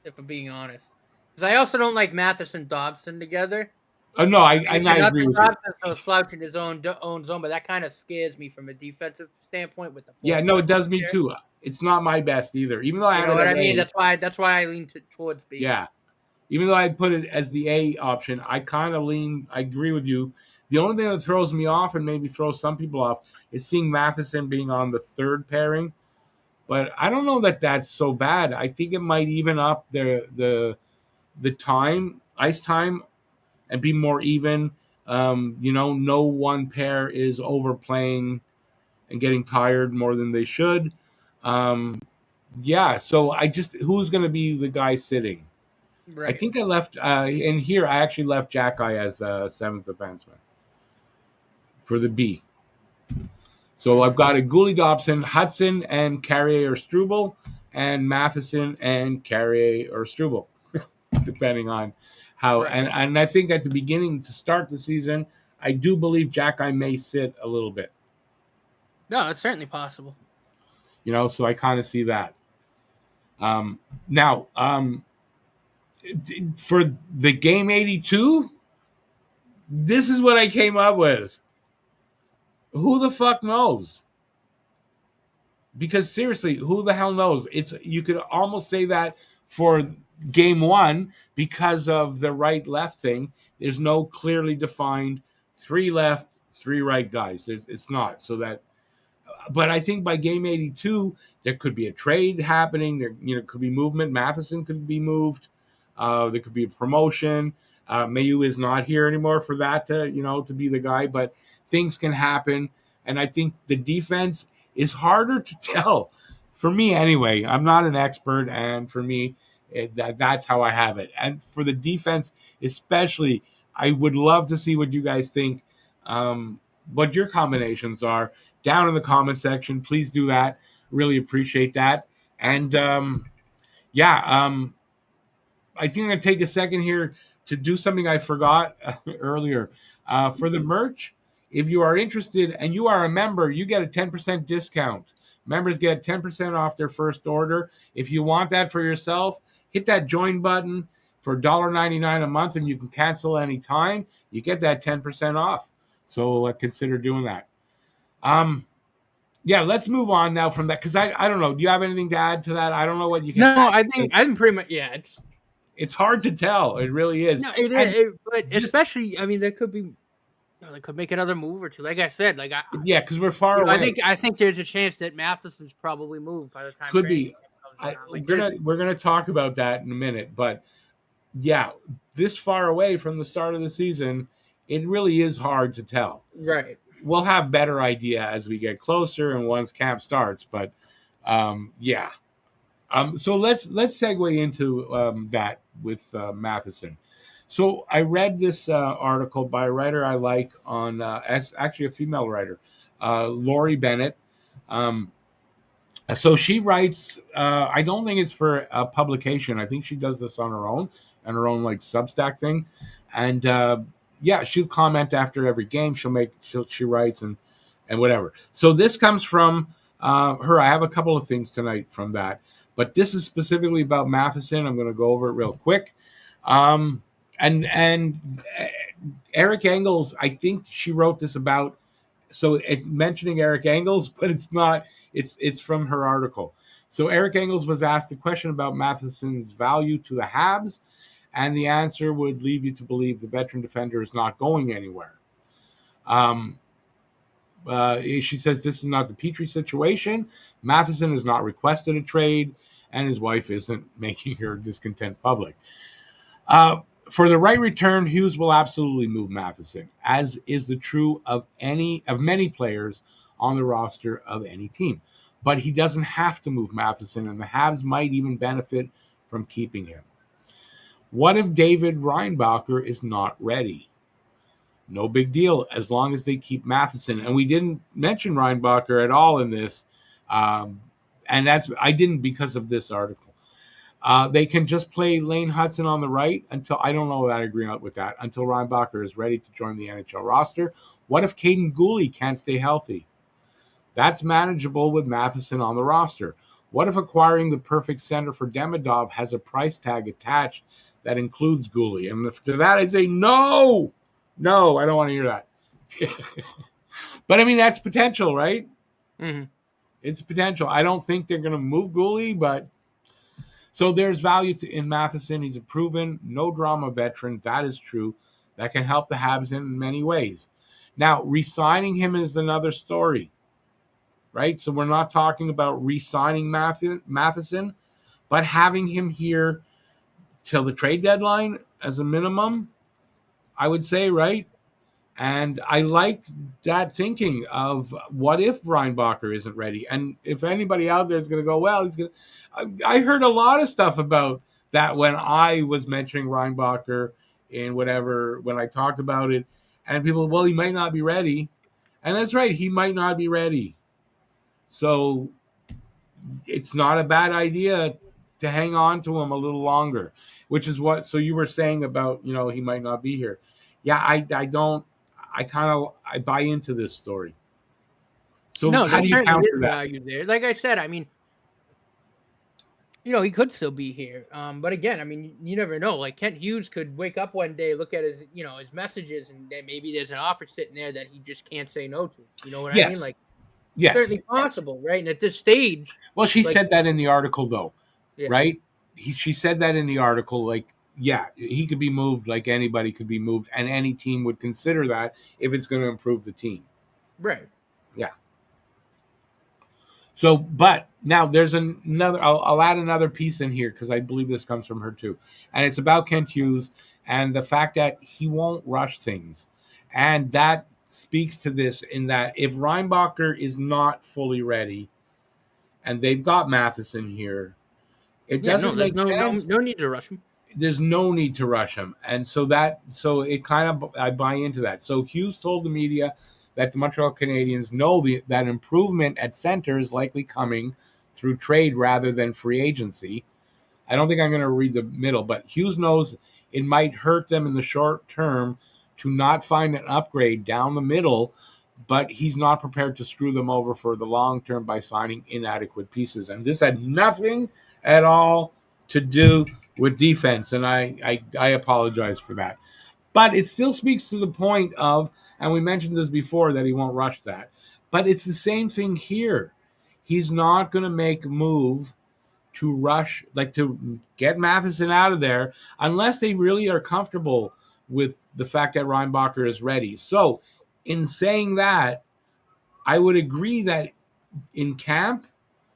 S1: if I'm being honest, because I also don't like Matheson Dobson together.
S2: No,
S1: I mean,
S2: I
S1: not
S2: agree
S1: that
S2: with you.
S1: Dobson's so slouching his own zone, but that kind of scares me from a defensive standpoint with the
S2: Yeah,
S1: fourth
S2: no, it
S1: line
S2: does me
S1: there.
S2: too. It's not my best either. Even though I
S1: You
S2: had
S1: know
S2: it
S1: what
S2: at
S1: I mean?
S2: A,
S1: That's why I lean towards B.
S2: yeah. Even though I put it as the A option, I kind of lean. I agree with you. The only thing that throws me off and maybe throws some people off is seeing Matheson being on the third pairing. But I don't know that that's so bad. I think it might even up the time, ice time, and be more even. No one pair is overplaying and getting tired more than they should. Um, yeah, so who's going to be the guy sitting? I
S1: Right.
S2: think I left in here. I actually left Jack Eye as a seventh defenseman for the B. So I've got a Gooley Dobson, Hudson, and Carrier or Struble, and Matheson and Carrier or Struble, depending on how.
S1: Right.
S2: And I think at the beginning to start the season, I do believe Jack Eye may sit a little bit.
S1: No, it's certainly possible.
S2: So I kind of see that. Now, for the game 82, this is what I came up with. Who the fuck knows? Because seriously, who the hell knows? You could almost say that for game 1 because of the right left thing. There's no clearly defined 3 left, 3 right guys. It's not. But I think by game 82 there could be a trade happening. There could be movement. Matheson could be moved. There could be a promotion. Mayu is not here anymore for that to be the guy. But things can happen, and I think the defense is harder to tell. For me, anyway, I'm not an expert, and for me, that's how I have it. And for the defense, especially, I would love to see what you guys think, what your combinations are down in the comment section. Please do that. Really appreciate that. And I think I'm going to take a second here to do something I forgot earlier. For the merch, if you are interested and you are a member, you get a 10% discount. Members get 10% off their first order. If you want that for yourself, hit that join button for $1.99 a month, and you can cancel anytime. You get that 10% off. So consider doing that. Yeah, let's move on now from that, because I don't know. Do you have anything to add to that? I don't know what you can
S1: No,
S2: add.
S1: I think I'm pretty much
S2: It's hard to tell. It really is.
S1: no, it
S2: And
S1: is, but
S2: this,
S1: especially I mean there could be they could make another move or two. Like I said,
S2: yeah, because we're far away.
S1: I think there's a chance that Matheson's probably moved by the time
S2: Could
S1: training
S2: be.
S1: camp comes around.
S2: We're gonna talk about that in a minute, but yeah, this far away from the start of the season, it really is hard to tell.
S1: Right.
S2: We'll have better idea as we get closer and once camp starts. But yeah. So let's segue into that with Matheson. So I read this article by a writer I like on actually a female writer, Lori Bennett. So she writes. I don't think it's for a publication. I think she does this on her own like Substack thing, and yeah, she'll comment after every game. She writes and whatever. So this comes from her. I have a couple of things tonight from that, but this is specifically about Matheson. I'm going to go over it real quick. And Eric Engels, I think she wrote this about. So it's mentioning Eric Engels, but it's not. It's from her article. So Eric Engels was asked a question about Matheson's value to the Habs, and the answer would leave you to believe the veteran defender is not going anywhere. She says this is not the Petrie situation. Matheson has not requested a trade, and his wife isn't making her discontent public. For the right return, Hughes will absolutely move Matheson, as is the true of many players on the roster of any team. but he doesn't have to move Matheson, and the Habs might even benefit from keeping him. What if David Reinbacher is not ready? No big deal as long as they keep Matheson. And we didn't mention Reinbacher at all in this. And I didn't because of this article. They can just play Lane Hudson on the right until, I don't know that I agree with that, until Reinbacher is ready to join the NHL roster. What if Caden Gooley can't stay healthy? That's manageable with Matheson on the roster. What if acquiring the perfect center for Demidov has a price tag attached that includes Gooley? And to that I say no. No, I don't want to hear that. But I mean, that's potential, right?
S1: Mm-hmm.
S2: It's potential. I don't think they're going to move Gooley, but so there's value in Matheson. He's a proven, no drama veteran. That is true. That can help the Habs in many ways. Now, re-signing him is another story, right? So we're not talking about re-signing Matheson, but having him here till the trade deadline as a minimum, I would say, right? And I like that thinking of what if Reinbacher isn't ready? And if anybody out there is going to go, well, he's going to. I heard a lot of stuff about that when I was mentioning Reinbacher in whatever, when I talked about it. And people, well, he might not be ready. And that's right, he might not be ready. So it's not a bad idea to hang on to him a little longer, which is what, so you were saying about, he might not be here. Yeah, I don't, I buy into this story. So
S1: No,
S2: how
S1: there
S2: do you
S1: certainly
S2: counter
S1: is
S2: that?
S1: value there. Like I said, I mean, he could still be here. But again, I mean, you never know. Like Kent Hughes could wake up one day, look at his, his messages, and then maybe there's an offer sitting there that he just can't say no to. You know what I mean?
S2: Yes.
S1: Like,
S2: Yes.
S1: certainly possible, right? And at this stage,
S2: Well, she
S1: like,
S2: said that in the article, though,
S1: yeah,
S2: right? She said that in the article, like, yeah, he could be moved like anybody could be moved, and any team would consider that if it's going to improve the team.
S1: right.
S2: Yeah. So, but now there's another, I'll add another piece in here because I believe this comes from her too. And it's about Kent Hughes and the fact that he won't rush things. And that speaks to this in that if Reinbacher is not fully ready and they've got Matheson here, it
S1: Yeah, no,
S2: doesn't
S1: there's
S2: make
S1: no no
S2: sense.
S1: no need to rush him.
S2: There's no need to rush him. And so it kind of, I buy into that. So Hughes told the media that the Montreal Canadiens know that improvement at center is likely coming through trade rather than free agency. I don't think I'm going to read the middle, but Hughes knows it might hurt them in the short term to not find an upgrade down the middle, but he's not prepared to screw them over for the long term by signing inadequate pieces. And this had nothing at all to do with defense, and I apologize for that. But it still speaks to the point of, and we mentioned this before, that he won't rush that. But it's the same thing here. He's not going to make a move to rush, like to get Matheson out of there, unless they really are comfortable with the fact that Reinbacher is ready. So, in saying that, I would agree that in camp,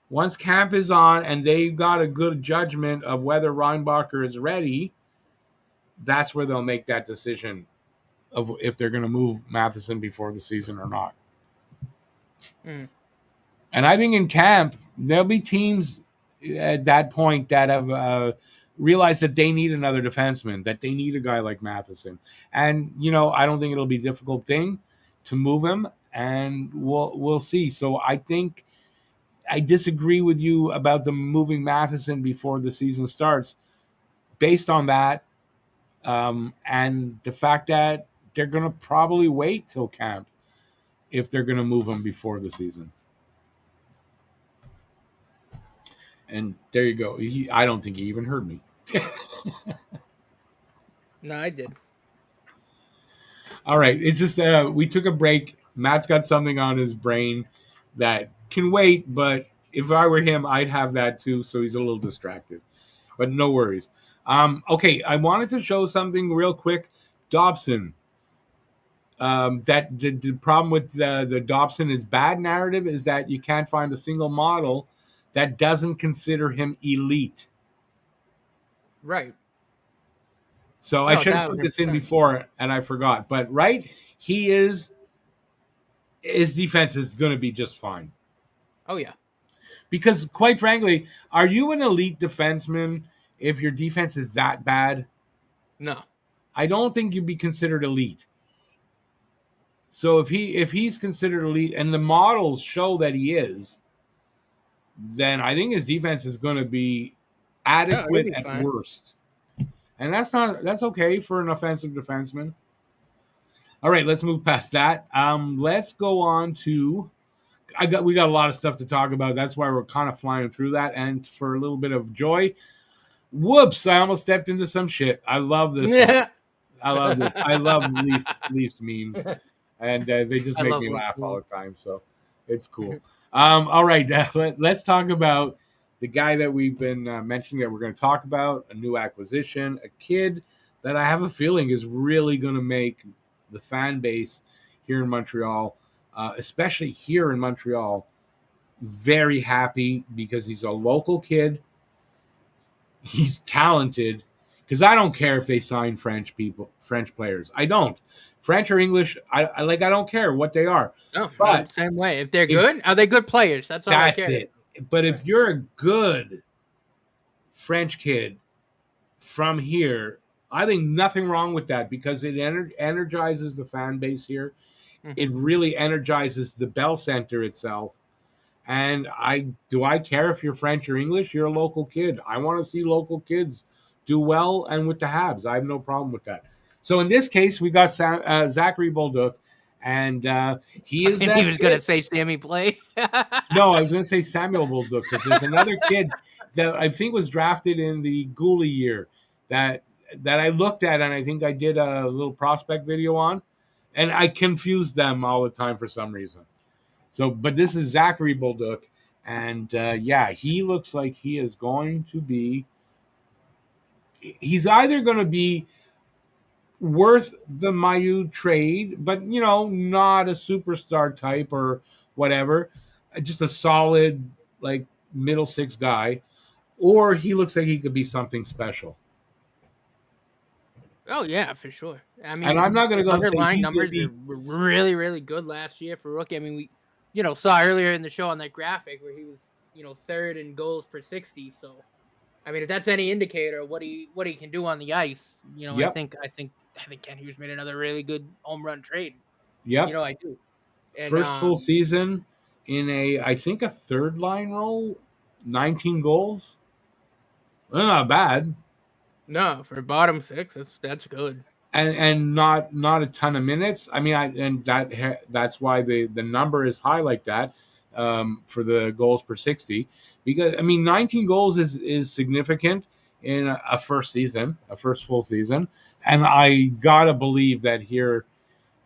S2: once camp is on and they've got a good judgment of whether Reinbacher is ready, that's where they'll make that decision of if they're going to move Matheson before the season or not.
S1: Mm.
S2: And I think in camp, there'll be teams at that point that have realized that they need another defenseman, that they need a guy like Matheson. And, I don't think it'll be a difficult thing to move him, and we'll see. So I think I disagree with you about the moving Matheson before the season starts based on that and the fact that they're going to probably wait till camp if they're going to move him before the season. And there you go. I don't think he even heard me.
S1: No, I did.
S2: All right. It's just we took a break. Matt's got something on his brain that can wait, but if I were him, I'd have that too. So he's a little distracted. But no worries. Okay, I wanted to show something real quick. Dobson. That the problem with the Dobson is bad narrative is that you can't find a single model that doesn't consider him elite.
S1: Right.
S2: So I
S1: No,
S2: should have put this in
S1: 1,000%.
S2: before and I forgot. But right, his defense is going to be just fine.
S1: Oh yeah.
S2: Because quite frankly, are you an elite defenseman if your defense is that bad?
S1: No.
S2: I don't think you'd be considered elite. So if he's considered elite and the models show that he is, then I think his defense is going to be
S1: No, it'll
S2: adequate
S1: be
S2: at
S1: fine.
S2: worst. And that's okay for an offensive defenseman. All right, let's move past that. Let's go on to we got a lot of stuff to talk about. That's why we're kind of flying through that. And for a little bit of joy, whoops! I almost stepped into some shit. I love this one.
S1: Yeah.
S2: I love this. I love Leafs memes, and they just
S1: I
S2: make
S1: love
S2: me
S1: Leaf
S2: laugh all
S1: memes.
S2: the time. So it's cool. All right, let's talk about the guy that we've been mentioning that we're going to talk about, a new acquisition, a kid that I have a feeling is really going to make the fan base here in Montreal, especially here in Montreal, very happy because he's a local kid. He's talented because I don't care if they sign French players. I don't. French or English, I like. I don't care what they are.
S1: No, I'm
S2: But
S1: the same way. If they're
S2: if
S1: good, are they good players? That's all I
S2: that's
S1: care.
S2: it. But if you're a good French kid from here, I think nothing wrong with that because it energizes the fan base here. It
S1: Hmm.
S2: really energizes the Bell Center itself. And I care if you're French or English? You're a local kid. I want to see local kids do well, and with the Habs, I have no problem with that. So in this case, we got Zachary Bolduc, and he is
S1: And he
S2: that
S1: was gonna
S2: kid.
S1: say Sammy play.
S2: No, I was going to say Samuel Bolduc because there's another kid that I think was drafted in the goalie year that I looked at, and I think I did a little prospect video on, and I confused them all the time for some reason. So, but this is Zachary Bolduc, and yeah, he looks like he is going to be. He's either going to be worth the Mayu trade, but not a superstar type or whatever, just a solid like middle six guy, or he looks like he could be something special.
S1: Oh yeah, for sure. I
S2: And I'm
S1: mean,
S2: not going to
S1: his
S2: go and say
S1: underlying
S2: he's
S1: numbers
S2: elite.
S1: were really, really good last year for rookie. I mean, we, saw earlier in the show on that graphic where he was, third in goals per 60. So, I mean, if that's any indicator of what he can do on the ice, I
S2: Yep,
S1: think Ken Hughes made another really good home run trade.
S2: yep.
S1: I do. And
S2: First full season in I think a third line role, 19 goals. Well, not bad,
S1: no, for bottom six, that's good.
S2: and not a ton of minutes. I mean, that's why the number is high like that for the goals per 60. Because I mean, 19 goals is significant in a first season, a first full season, and I gotta believe that here.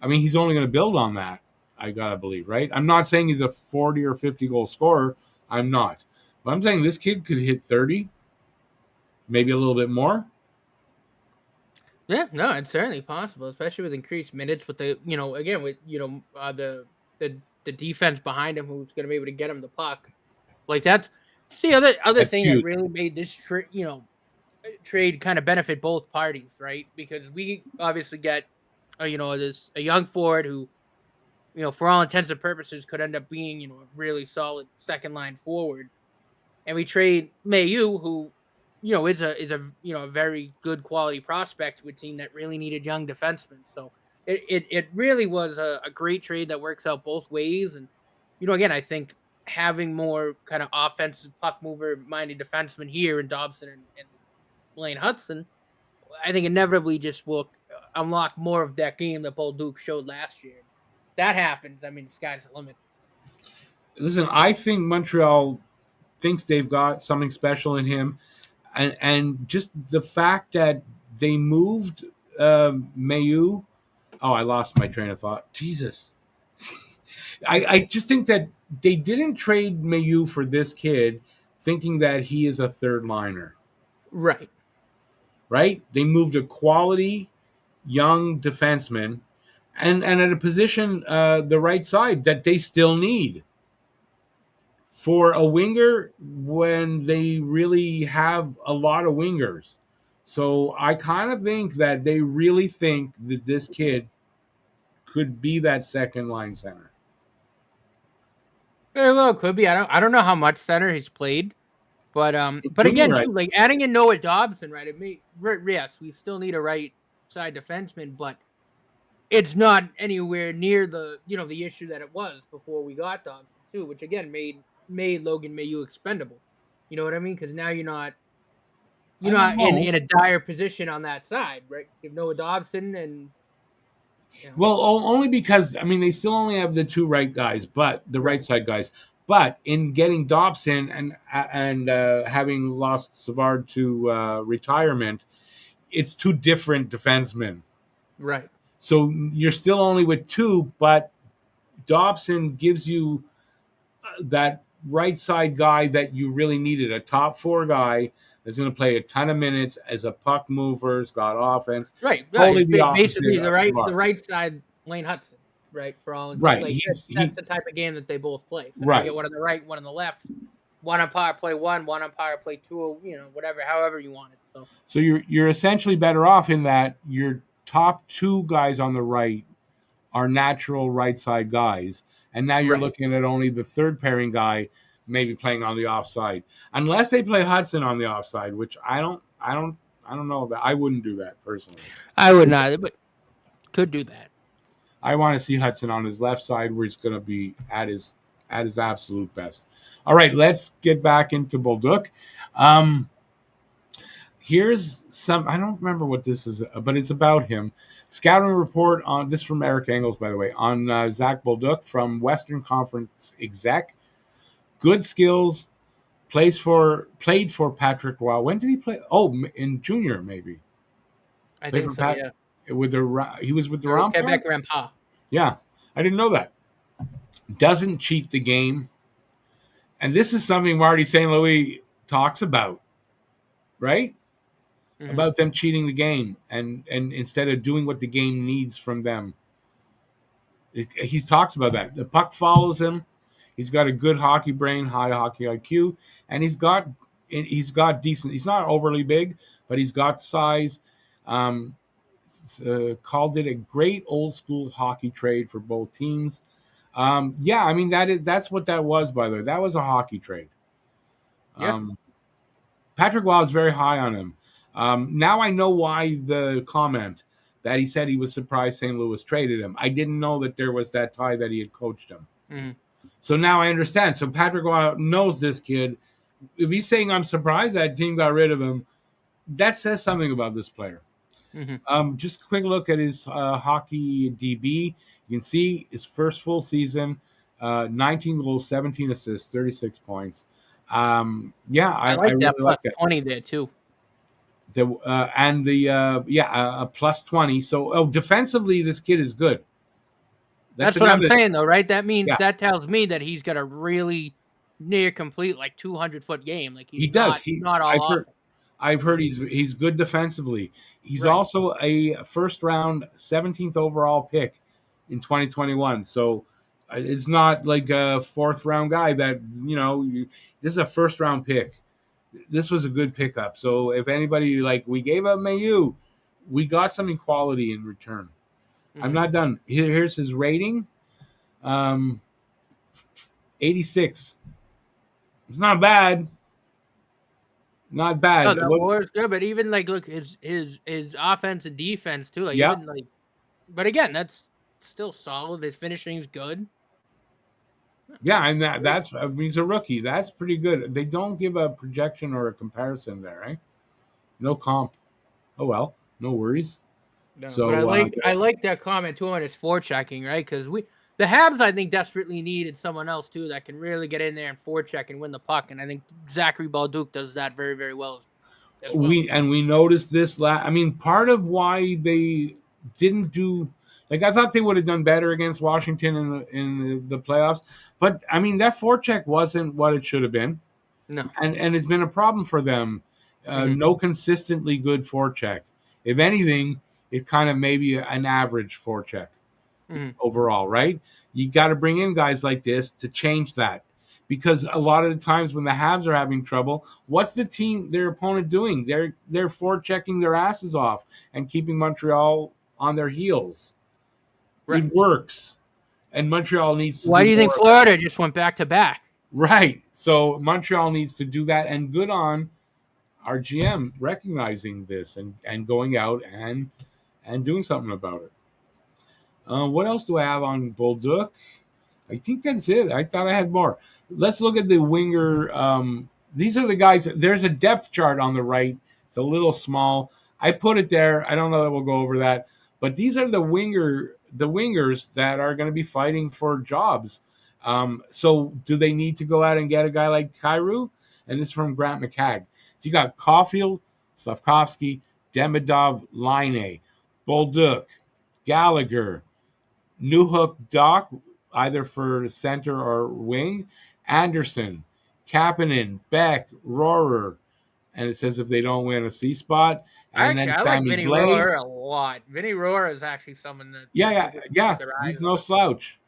S2: I mean, he's only going to build on that. I gotta believe, right? I'm not saying he's a 40 or 50 goal scorer. I'm not, but I'm saying this kid could hit 30, maybe a little bit more.
S1: Yeah, no, it's certainly possible, especially with increased minutes with the, again with the defense behind him who's going to be able to get him the puck. Like that's the other
S2: That's
S1: thing that
S2: huge.
S1: really made this trade kind of benefit both parties, right? Because we obviously get a young forward who, for all intents and purposes could end up being, a really solid second line forward. And we trade Mayu, who is a very good quality prospect to a team that really needed young defensemen. So it really was a great trade that works out both ways. And again, I think having more kind of offensive puck mover minded defensemen here in Dobson and Blaine Hudson, I think inevitably just will unlock more of that game that Bolduc showed last year. That happens. I mean, the sky's the limit.
S2: Listen, I think Montreal thinks they've got something special in him, and just the fact that they moved Mayu. Oh, I lost my train of thought. Jesus, I just think that they didn't trade Mayu for this kid, thinking that he is a third liner.
S1: Right.
S2: Right? They moved a quality young defenseman, and at a position, the right side that they still need for a winger when they really have a lot of wingers. So I kind of think that they really think that this kid could be that second line center.
S1: Very well, could be. I don't know how much center he's played, but
S2: Junior,
S1: again,
S2: right?
S1: too, like adding in Noah Dobson, right? Yes, we still need a right side defenseman, but it's not anywhere near the issue that it was before we got Dobson too, which again made Logan Mayu expendable. You know what I mean? Because now you're
S2: I don't
S1: not in
S2: know.
S1: in a dire position on that side, right? You have Noah Dobson and
S2: Well, only because I mean they still only have the two right guys, but the right
S1: right,
S2: side guys. But in getting Dobson and having lost Savard to retirement, it's two different defensemen.
S1: right,
S2: So you're still only with two, but Dobson gives you that right side guy that you really needed, a top four guy that's going to play a ton of minutes as a puck mover, has got offense.
S1: right. Yeah,
S2: Totally
S1: he's
S2: the opposite
S1: basically
S2: of
S1: the
S2: Savard.
S1: right side Lane Hudson, right? For all intents,
S2: Right.
S1: like
S2: He's
S1: that's
S2: he
S1: the type of game that they both play. So now you get
S2: right.
S1: one on the right, one on the left, one on power play one on power play two, whatever, however you want it. So
S2: So you're essentially better off in that your top two guys on the right are natural right side guys, and now you're
S1: right.
S2: looking at only the third pairing guy maybe playing on the offside, unless they play Hudson on the offside, which I don't know about. I wouldn't do that personally.
S1: I would not, but could do that.
S2: I want to see Hudson on his left side where he's going to be at his absolute best. All right, let's get back into Bolduc. Um, Here's some. I don't remember what this is, but it's about him. Scouting report on this from Eric Engels, by the way, on Zach Bolduc from Western Conference Exec. Good skills. Played for Patrick Roy. When did he play? Oh, in junior maybe.
S1: I
S2: Played
S1: think
S2: for
S1: so.
S2: Pat
S1: Yeah.
S2: with the he was with the
S1: Or
S2: Rampart.
S1: Quebec Grandpa.
S2: Yeah, I didn't know that. Doesn't cheat the game, and this is something Marty St. Louis talks about, right?
S1: Hmm.
S2: About them cheating the game and instead of doing what the game needs from them. He talks about that. The puck follows him. He's got a good hockey brain, high hockey IQ, and he's got decent. He's not overly big, but he's got size. Um, Called it a great old school hockey trade for both teams. Yeah, I mean that's what that was. By the way, that was a hockey trade.
S1: Yeah.
S2: Um, Patrick Waugh is very high on him. Now I know why the comment that he said he was surprised St. Louis traded him. I didn't know that there was that tie that he had coached him.
S1: Hmm.
S2: So now I understand. So Patrick Waugh knows this kid. If he's saying I'm surprised that team got rid of him, that says something about this player.
S1: Hmm.
S2: Just a quick look at his hockey DB. You can see his first full season, 19 goals, 17 assists, 36 points. Yeah,
S1: I
S2: I
S1: like that
S2: really
S1: plus
S2: like it.
S1: 20 there too.
S2: A plus 20. So defensively, this kid is good. That's
S1: That's what I'm
S2: another.
S1: saying though, right? That means
S2: Yeah,
S1: that tells me that he's got a really near complete like 200-foot game. Like
S2: he
S1: he's
S2: does.
S1: not all off.
S2: I've heard he's good defensively. He's
S1: Right.
S2: also a first round 17th overall pick in 2021. So it's not like a fourth round guy that this is a first round pick. This was a good pickup. So if anybody like we gave up Mayu, we got something quality in return. I'm
S1: Hmm.
S2: not done. Here's his rating. Um, 86. It's not bad. Not
S1: No,
S2: bad.
S1: the
S2: What?
S1: war is good, but even like look his offense and defense too. Like
S2: Yeah,
S1: even like, but again, that's still solid. His finishing's good.
S2: yeah, and
S1: Great.
S2: he's a rookie. That's pretty good. They don't give a projection or a comparison there, right? No comp. Oh well, no worries.
S1: No, but
S2: So
S1: I like that comment too on his forechecking, right? Because the Habs I think desperately needed someone else too that can really get in there and forecheck and win the puck, and I think Zachary Bolduc does that very very well as well.
S2: we noticed this I mean, part of why they didn't do like I thought they would have done better against Washington in the playoffs, but I mean that forecheck wasn't what it should have been,
S1: No.
S2: and it's been a problem for them.
S1: Hmm.
S2: No consistently good forecheck. If anything, it kind of maybe an average forecheck
S1: Hmm.
S2: overall, right? You got to bring in guys like this to change that. Because a lot of the times when the Habs are having trouble, what's their opponent doing? They're forechecking their asses off and keeping Montreal on their heels.
S1: Right.
S2: It works. and Montreal needs to
S1: Why
S2: do
S1: do you think
S2: more of that.
S1: Florida just went back to back?
S2: Right. So Montreal needs to do that, and good on our GM recognizing this and going out and doing something about it. What else do I have on Bolduc? I think that's it. I thought I had more. Let's look at the winger. These are the guys. There's a depth chart on the right. It's a little small. I put it there. I don't know that we'll go over that, but these are the wingers that are going to be fighting for jobs. So do they need to go out and get a guy like Kyrou? And this is from Grant McCagg. So you got Caulfield, Slavkovsky, Demidov, Line, Bolduc, Gallagher, Newhook, Doc, either for center or wing, Anderson, Kapanen, Beck, Rohrer, and it says if they don't win a C spot, and then
S1: I like
S2: Sammy
S1: Vinny
S2: Blais.
S1: Rohrer a lot. Vinny Rohrer is actually someone that
S2: Yeah, yeah,
S1: people should keep
S2: yeah.
S1: their eyes
S2: He's no
S1: on.
S2: slouch.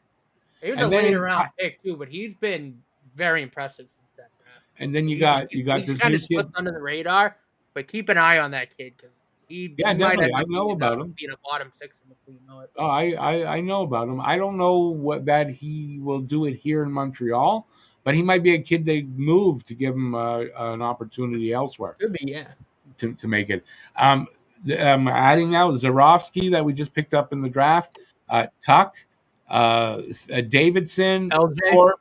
S1: He was a
S2: And
S1: later
S2: then
S1: round pick too, but he's been very impressive since that draft.
S2: and then
S1: Like,
S2: you got
S1: he's
S2: this
S1: kind
S2: new
S1: of
S2: kid.
S1: slipped under the radar, but keep an eye on that kid because
S2: Yeah,
S1: he might
S2: definitely.
S1: end
S2: I
S1: up
S2: know about him.
S1: being a bottom six before you know it.
S2: Oh, I know about him. I don't know what that he will do it here in Montreal, but he might be a kid they move to give him an opportunity elsewhere
S1: Could be, yeah.
S2: to make it. Um, Adding now Zarovsky that we just picked up in the draft, Tuck, Davidson,
S1: LJ
S2: Thorpe,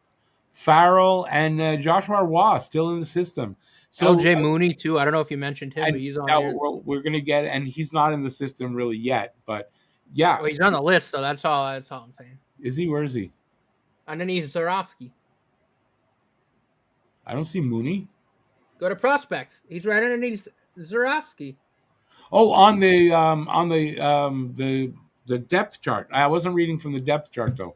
S2: Farrell, and Joshua Roy still in the system. So
S1: LJ Mooney too. I don't know if you mentioned him, but
S2: and
S1: he's on
S2: now
S1: there.
S2: we're going to get, and he's not in the system really yet, but yeah,
S1: Well, he's on the list, so that's all. That's all I'm saying.
S2: is he? Where is he?
S1: Underneath Zarovsky.
S2: I don't see Mooney.
S1: Go to prospects. He's right underneath Zarovsky.
S2: Oh, on the depth chart. I wasn't reading from the depth chart though.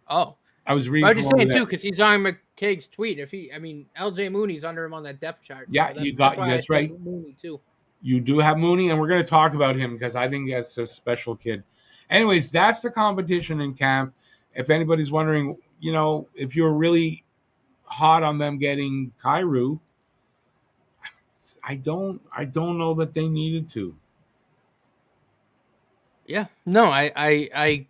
S1: Oh,
S2: I was
S1: I
S2: reading
S1: was
S2: from
S1: just
S2: over
S1: saying
S2: there.
S1: too because he's on McCaig's tweet. LJ Mooney's under him on that depth chart.
S2: Yeah,
S1: So
S2: you
S1: that's
S2: got
S1: why I
S2: that's
S1: said
S2: right.
S1: Mooney too.
S2: You do have Mooney, and we're going to talk about him because I think that's a special kid. Anyways, that's the competition in camp. If anybody's wondering, if you're really hot on them getting Kyrou, I don't know that they needed to.
S1: Yeah, no, I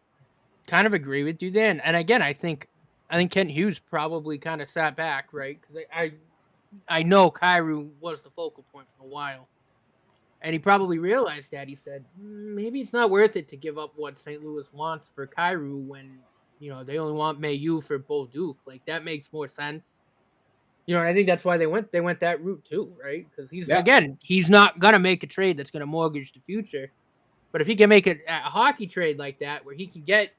S1: kind of agree with you then. And again, I think Kent Hughes probably kind of sat back, right? Because I know Kyrou was the focal point for a while, and he probably realized that. He said maybe it's not worth it to give up what St. Louis wants for Kyrou when they only want Mayu for Bolduc. Like that makes more sense. And I think that's why they went that route too, right? Because
S2: Yeah,
S1: he's not gonna make a trade that's gonna mortgage the future. But if he can make a hockey trade like that, where he can get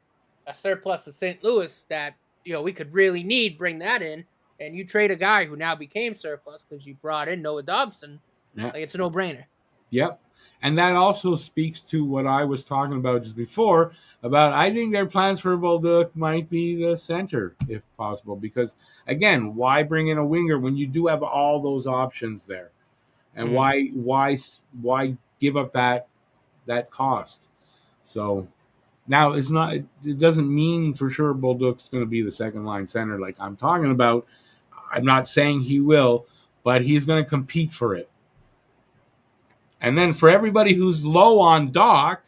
S1: a surplus of St. Louis that we could really need, bring that in, and you trade a guy who now became surplus because you brought in Noah Dobson,
S2: yeah.
S1: like it's a no-brainer.
S2: Yep. And that also speaks to what I was talking about just before about I think their plans for Bolduc might be the center if possible because again, why bring in a winger when you do have all those options there? And
S1: Mm-hmm.
S2: why give up that cost? So now it doesn't mean for sure Bolduc's going to be the second line center like I'm talking about. I'm not saying he will, but he's going to compete for it. And then for everybody who's low on Doc,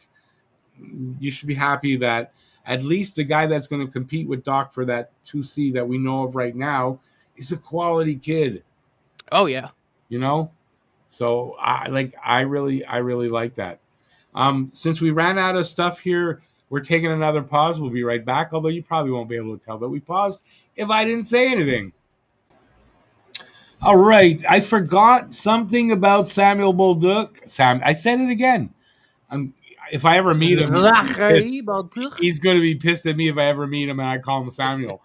S2: you should be happy that at least the guy that's going to compete with Doc for that 2C that we know of right now is a quality kid.
S1: Oh yeah.
S2: So I really like that. Since we ran out of stuff here, we're taking another pause. We'll be right back. Although you probably won't be able to tell that we paused if I didn't say anything. All right, I forgot something about Samuel Bolduc. I said it again. I'm, if I ever meet him, he's gonna be pissed.
S1: Zachary Bolduc.
S2: He's going to be pissed at me if I ever meet him and I call him Samuel.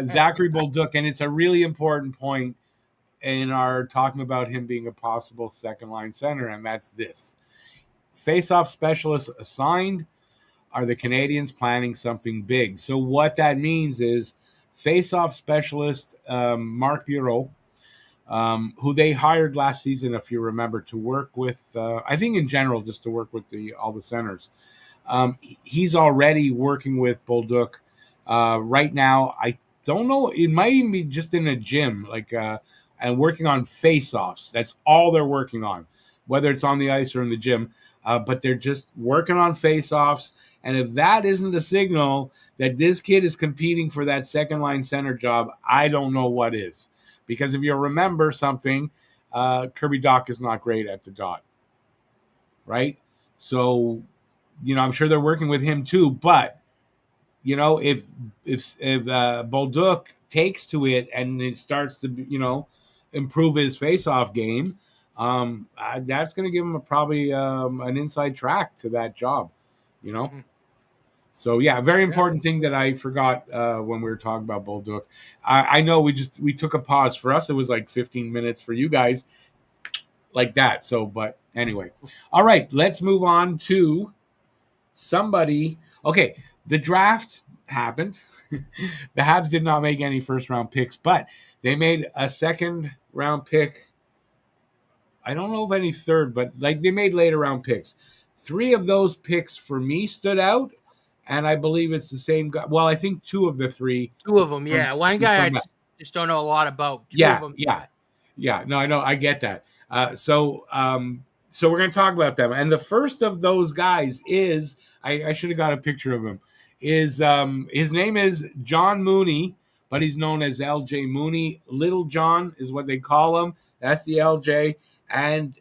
S2: Zachary Bolduc, and it's a really important point in our talking about him being a possible second line center, and that's this. Face-off specialists assigned. Are the Canadians planning something big? So what that means is face-off specialist Mark Bureau, who they hired last season, if you remember, to work with, I think in general, just to work with all the centers. He's already working with Bolduc right now. I don't know. It might even be just in a gym, and working on face-offs. That's all they're working on, whether it's on the ice or in the gym. but they're just working on face-offs. And if that isn't a signal that this kid is competing for that second line center job, I don't know what is. Because if you remember something, Kirby Doc is not great at the dot, right? So, I'm sure they're working with him too. But if Bolduc takes to it and it starts to improve his face-off game, that's going to give him probably an inside track to that job.
S1: Mm-hmm.
S2: So yeah, very important thing that I forgot when we were talking about Bolduc. I know we took a pause. For us, it was like 15 minutes. For you guys, like that. So, but anyway, all right, let's move on to somebody. Okay, the draft happened. The Habs did not make any first round picks, but they made a second round pick. I don't know if any third, but like they made later round picks. 3 of those picks for me stood out, and I believe it's the same guy. Well, I think 2 of the 3.
S1: 2 of them, yeah. One guy I just don't know a lot about. 2 of them,
S2: yeah. No, I know, I get that. So we're going to talk about them, and the first of those guys is I should have got a picture of him. Is his name is John Mooney, but he's known as LJ Mooney. Little John is what they call him. That's the LJ, and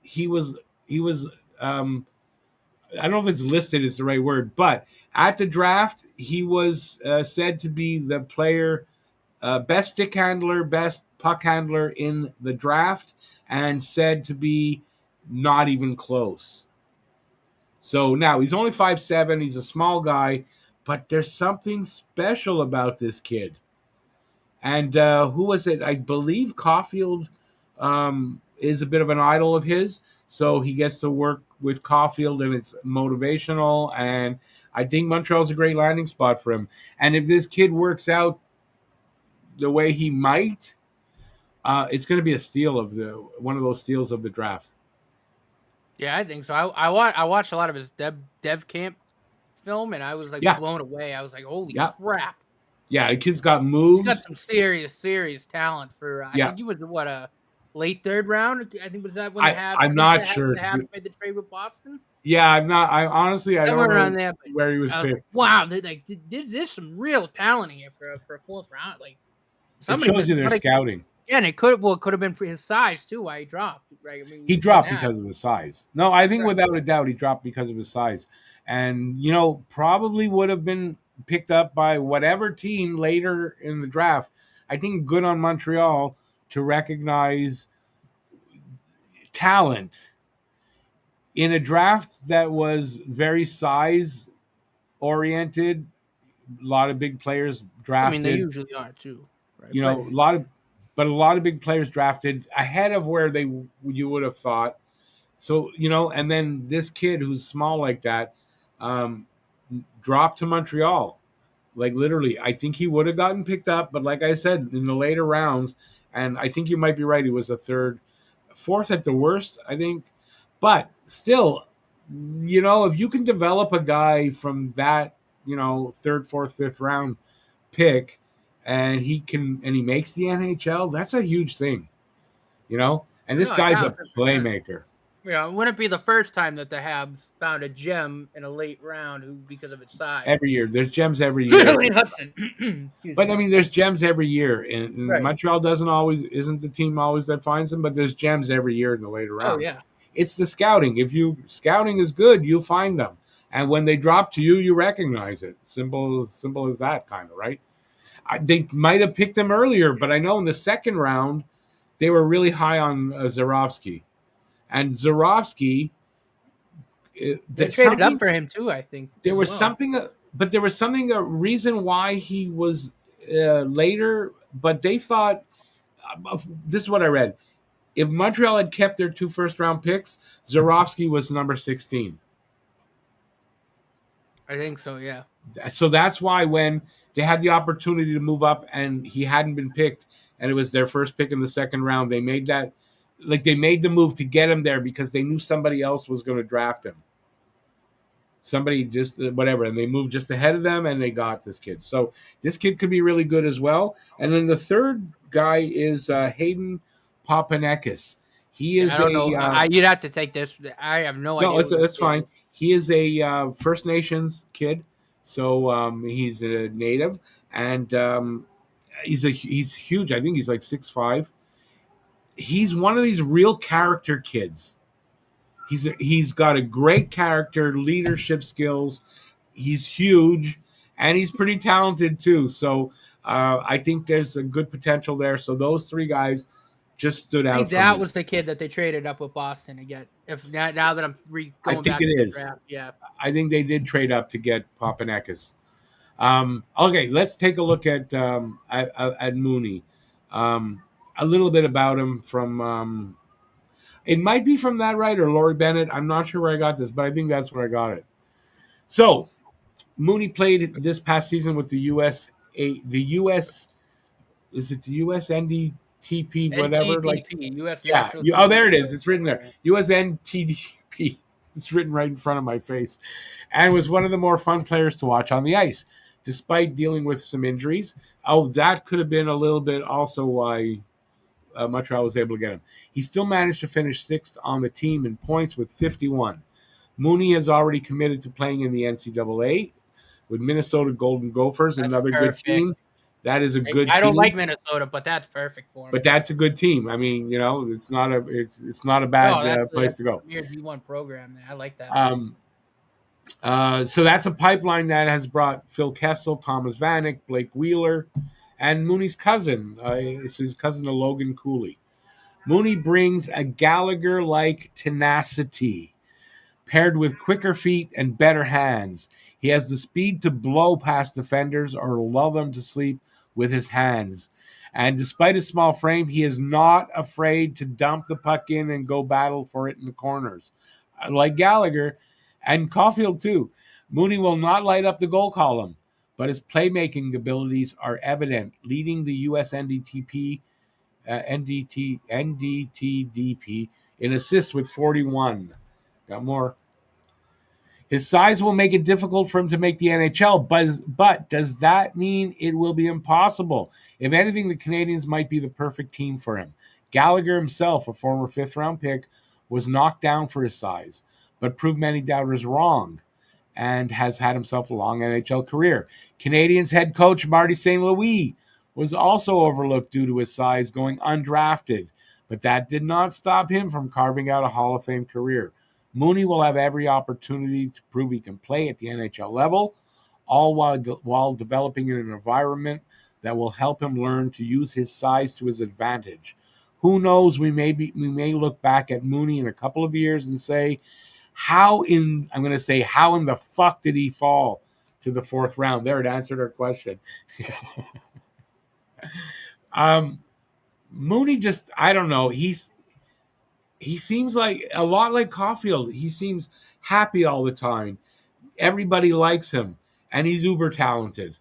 S2: he was I don't know if it's listed is the right word, but at the draft he was said to be the player, best stick handler, best puck handler in the draft, and said to be not even close. So now he's only 5'7". He's a small guy, but there's something special about this kid. And who was it? I believe Caulfield is a bit of an idol of his. So he gets to work with Caulfield, and it's motivational. And I think Montreal's a great landing spot for him. And if this kid works out the way he might, it's going to be a steal of one of those steals of the draft.
S1: Yeah, I think so. I watched a lot of his dev camp film, and I was like blown away. I was like, holy crap!
S2: Yeah, the kid's got moves.
S1: He's got some serious talent for. I think he was a late 3rd round. I think was that when
S2: I'm not sure.
S1: The Habs made the trade with Boston.
S2: Yeah, I'm not. I honestly I don't know
S1: there,
S2: where he was picked.
S1: Wow, there's some real talent here for a 4th round. Like
S2: it shows you their scouting.
S1: Yeah, and it could have been for his size too. Why he dropped? Right? I mean,
S2: he dropped because of the size. No, I think without a doubt he dropped because of his size, and probably would have been picked up by whatever team later in the draft. I think good on Montreal to recognize talent in a draft that was very size oriented. A lot of big players drafted.
S1: I mean, they usually are too, right?
S2: A lot of big players drafted ahead of where you would have thought. So, and then this kid who's small like that dropped to Montreal. Like literally, I think he would have gotten picked up, but like I said, in the later rounds, and I think you might be right, he was a 4th at the worst, I think. But still, if you can develop a guy from that, 3rd, 4th, 5th round pick, and he makes the NHL, that's a huge thing, And this guy's a playmaker.
S1: Yeah, wouldn't be the first time that the Habs found a gem in a late round because of its size.
S2: Every year, there's gems every year. But I mean, there's gems every year, and Montreal isn't the team always that finds them, but there's gems every year in the later rounds.
S1: Oh yeah,
S2: it's the scouting. If scouting is good, you'll find them, and when they drop to you, you recognize it. Simple as that, kind of, right? They might have picked him earlier, but I know in the 2nd round they were really high on Zarovsky. And Zarovsky,
S1: they traded up for him too. I think
S2: there was something, but there was something a reason why he was later. But they thought this is what I read: if Montreal had kept their 2 first-round picks, Zarovsky was number 16.
S1: I think so. Yeah.
S2: So that's why when they had the opportunity to move up and he hadn't been picked, and it was their first pick in the 2nd round, they made that. Like they made the move to get him there because they knew somebody else was going to draft him. Somebody just whatever, and they moved just ahead of them, and they got this kid. So this kid could be really good as well. And then the 3rd guy is Hayden Papanekis. He
S1: Yeah, I
S2: is
S1: don't know.
S2: a
S1: You'd have to take this. I have no
S2: no,
S1: idea who this
S2: it's
S1: kid
S2: fine.
S1: is.
S2: He is a First Nations kid, so he's a native, and he's huge. I think he's like 6'5". He's one of these real character kids. He's got a great character, leadership skills. He's huge, and he's pretty talented too. So I think there's a good potential there. So those three guys just stood
S1: I
S2: out
S1: think
S2: for
S1: that
S2: me.
S1: was the kid that they traded up with Boston to get. If now that I'm
S2: I
S1: going
S2: think
S1: back
S2: it
S1: to the
S2: is.
S1: draft, yeah.
S2: I think they did trade up to get Papanekas. Okay, let's take a look at Mooney. Um, a little bit about him from it might be from that writer, Laurie Bennett. I'm not sure where I got this, but I think that's where I got it. So Mooney played this past season with the US, is it the USNDTP, whatever? Like,
S1: NTDP, U.S.
S2: yeah.
S1: National
S2: Oh,
S1: Defense
S2: there it is. It's written there.
S1: Program.
S2: USNTDP. It's written right in front of my face. And was one of the more fun players to watch on the ice, despite dealing with some injuries. Oh, that could have been a little bit also why Montreal was able to get him. He still managed to finish sixth on the team in points with 51. Mooney has already committed to playing in the NCAA with Minnesota Golden Gophers,
S1: That's
S2: another good
S1: perfect.
S2: team. That is a good
S1: I don't
S2: team,
S1: like Minnesota, but that's perfect for him.
S2: but that's a good team. I mean, it's not a
S1: No,
S2: bad
S1: that's
S2: place to
S1: a
S2: go.
S1: premier D1 program. I like that.
S2: Um, so that's a pipeline that has brought Phil Kessel, Thomas Vanek, Blake Wheeler, and Mooney's cousin. It's his cousin to Logan Cooley. Mooney brings a Gallagher-like tenacity paired with quicker feet and better hands. He has the speed to blow past defenders or lull them to sleep with his hands. And despite his small frame, he is not afraid to dump the puck in and go battle for it in the corners. Like Gallagher and Caulfield, too. Mooney will not light up the goal column, but his playmaking abilities are evident, leading the USNDTP, NDTDP in assists with 41. Got more. His size will make it difficult for him to make the NHL, but does that mean it will be impossible? If anything, the Canadians might be the perfect team for him. Gallagher himself, a former fifth-round pick, was knocked down for his size, but proved many doubters wrong and has had himself a long NHL career. Canadians head coach Marty St. Louis was also overlooked due to his size, going undrafted, but that did not stop him from carving out a Hall of Fame career. Mooney will have every opportunity to prove he can play at the NHL level, all while developing in an environment that will help him learn to use his size to his advantage. Who knows? We may look back at Mooney in a couple of years and say, how in the fuck did he fall to the fourth round? There, it answered our question. Mooney just, I don't know. He seems like a lot like Caulfield. He seems happy all the time. Everybody likes him, and he's uber talented.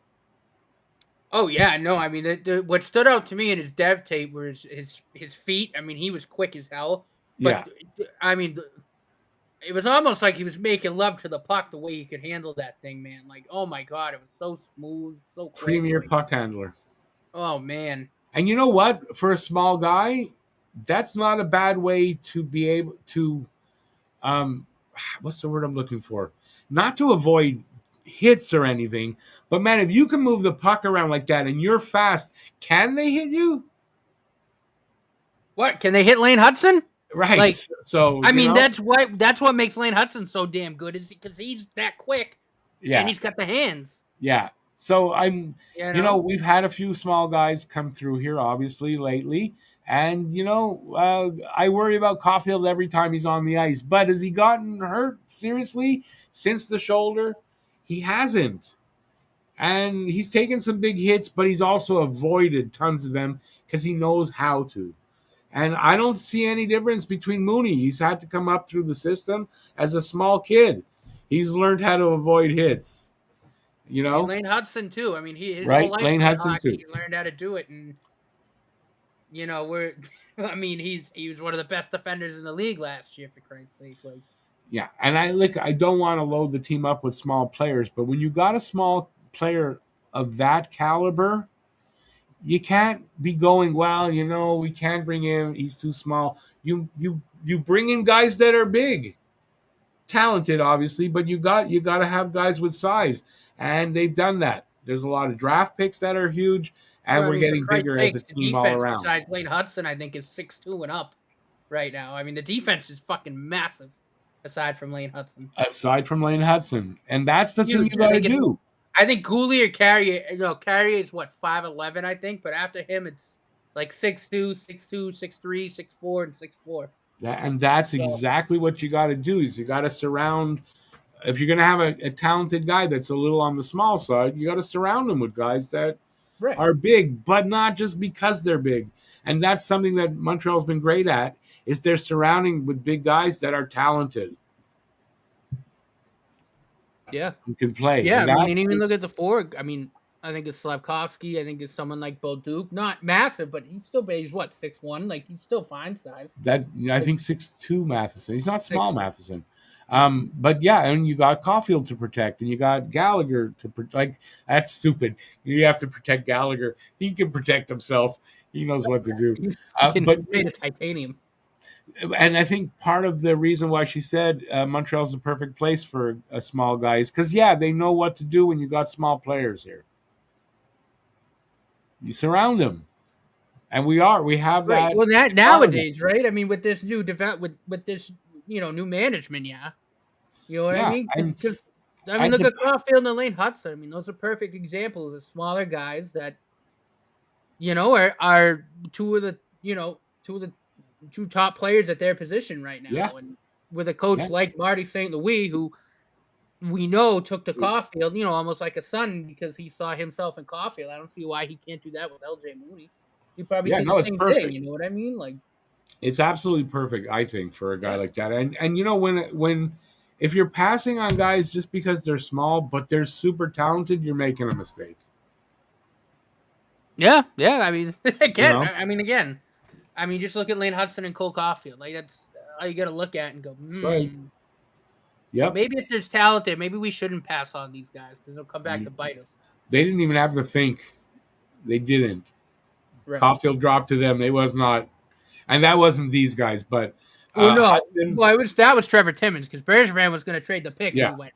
S1: Oh yeah, no, I mean what stood out to me in his dev tape were his feet. I mean, he was quick as hell,
S2: Yeah,
S1: but I mean, it was almost like he was making love to the puck the way he could handle that thing, man. Like, oh my god, it was so smooth, so quick.
S2: premier
S1: Like,
S2: puck handler.
S1: oh man,
S2: And you know what? For a small guy, that's not a bad way to be able to um what's the word I'm looking for? Not to avoid hits or anything, but man, if you can move the puck around like that and you're fast, can they hit you?
S1: what can they hit Lane Hudson?
S2: Right.
S1: Like,
S2: So,
S1: I mean, that's what makes Lane Hudson so damn good is because he's that quick and
S2: yeah.
S1: he's got the hands.
S2: Yeah. So
S1: You know,
S2: we've had a few small guys come through here, obviously, lately. And, I worry about Caulfield every time he's on the ice. But has he gotten hurt seriously since the shoulder? He hasn't. And he's taken some big hits, but he's also avoided tons of them because he knows how to. And I don't see any difference between Mooney. He's had to come up through the system as a small kid. He's learned how to avoid hits,
S1: and Lane Hudson too. I mean, his whole
S2: right?
S1: life
S2: Lane
S1: playing
S2: Hudson,
S1: hockey,
S2: too.
S1: he learned how to do it, and we're. I mean, he was one of the best defenders in the league last year, for Christ's sake. Like,
S2: Yeah. And I don't want to load the team up with small players, but when you got a small player of that caliber, you can't be going, well, we can't bring him. He's too small. You bring in guys that are big, talented, obviously, but you got to have guys with size, and they've done that. There's a lot of draft picks that are huge, and
S1: Well, I
S2: we're
S1: mean, for
S2: getting
S1: Christ's
S2: bigger as a
S1: sake, the
S2: team all
S1: defense
S2: around.
S1: besides Lane Hudson, I think, is 6'2" and up right now. I mean, the defense is fucking massive aside from Lane Hudson.
S2: Aside from Lane Hudson, and that's the thing
S1: Huge.
S2: you got to do.
S1: I think Gouli or Carrier, Carrier is what, 5'11", I think, but after him it's like 6'2", 6'2", 6'3", 6'4", and 6'4".
S2: And that's
S1: So,
S2: exactly what you got to do. Is you got to surround. If you're going to have a talented guy that's a little on the small side, you got to surround him with guys that
S1: right.
S2: are big, but not just because they're big. And that's something that Montreal's been great at, is they're surrounding with big guys that are talented,
S1: Yeah.
S2: who can play.
S1: Yeah,
S2: And
S1: I mean,
S2: that's
S1: and even look at the four. I mean, I think it's Slavkovsky. I think it's someone like Bolduc. Not massive, but he's still big. He's what, 6'1"? Like, he's still fine size.
S2: that I
S1: Like,
S2: think 6'2" Matheson. He's not small,
S1: 6.
S2: Matheson. But yeah, and you got Caulfield to protect, and you got Gallagher to protect. Like, that's stupid. You have to protect Gallagher. He can protect himself. He knows what to do.
S1: He's
S2: But
S1: made of titanium.
S2: and I think part of the reason why she said Montreal's the perfect place for a small guy is because, yeah, they know what to do when you got small players here. You surround them, and we have
S1: Right.
S2: that
S1: Well,
S2: environment.
S1: nowadays, right? I mean, with this new with this new management, yeah. You know what I
S2: Yeah,
S1: mean?
S2: and
S1: Because I mean,
S2: and
S1: look
S2: to,
S1: at Caulfield and Lane Hudson. I mean, those are perfect examples of smaller guys that are two of the two top players at their position right
S2: yeah,
S1: now, and with a coach
S2: yeah.
S1: like Marty St. Louis, who we know took to Caulfield, almost like a son because he saw himself in Caulfield. I don't see why he can't do that with LJ Mooney. You probably
S2: Yeah,
S1: say the
S2: no, it's
S1: same thing.
S2: perfect.
S1: You know what I mean? Like,
S2: It's absolutely perfect, I think, for a guy
S1: yeah.
S2: like that. And when if you're passing on guys just because they're small but they're super talented, you're making a mistake.
S1: Yeah, yeah. I mean,
S2: You know,
S1: just look at Lane Hudson and Cole Caulfield. Like that's all you got to look at and go,
S2: that's right.
S1: hmm.
S2: Yep.
S1: Maybe if there's talent there, maybe we shouldn't pass on these guys because they'll come back
S2: You,
S1: to bite us.
S2: they didn't even have to think. They didn't.
S1: Right.
S2: Caulfield dropped to them. They was not, and that wasn't these guys, but
S1: Well, no.
S2: Hudson.
S1: Well, that was Trevor Timmons because Bergevin was going to trade the pick, and
S2: Yeah,
S1: he went,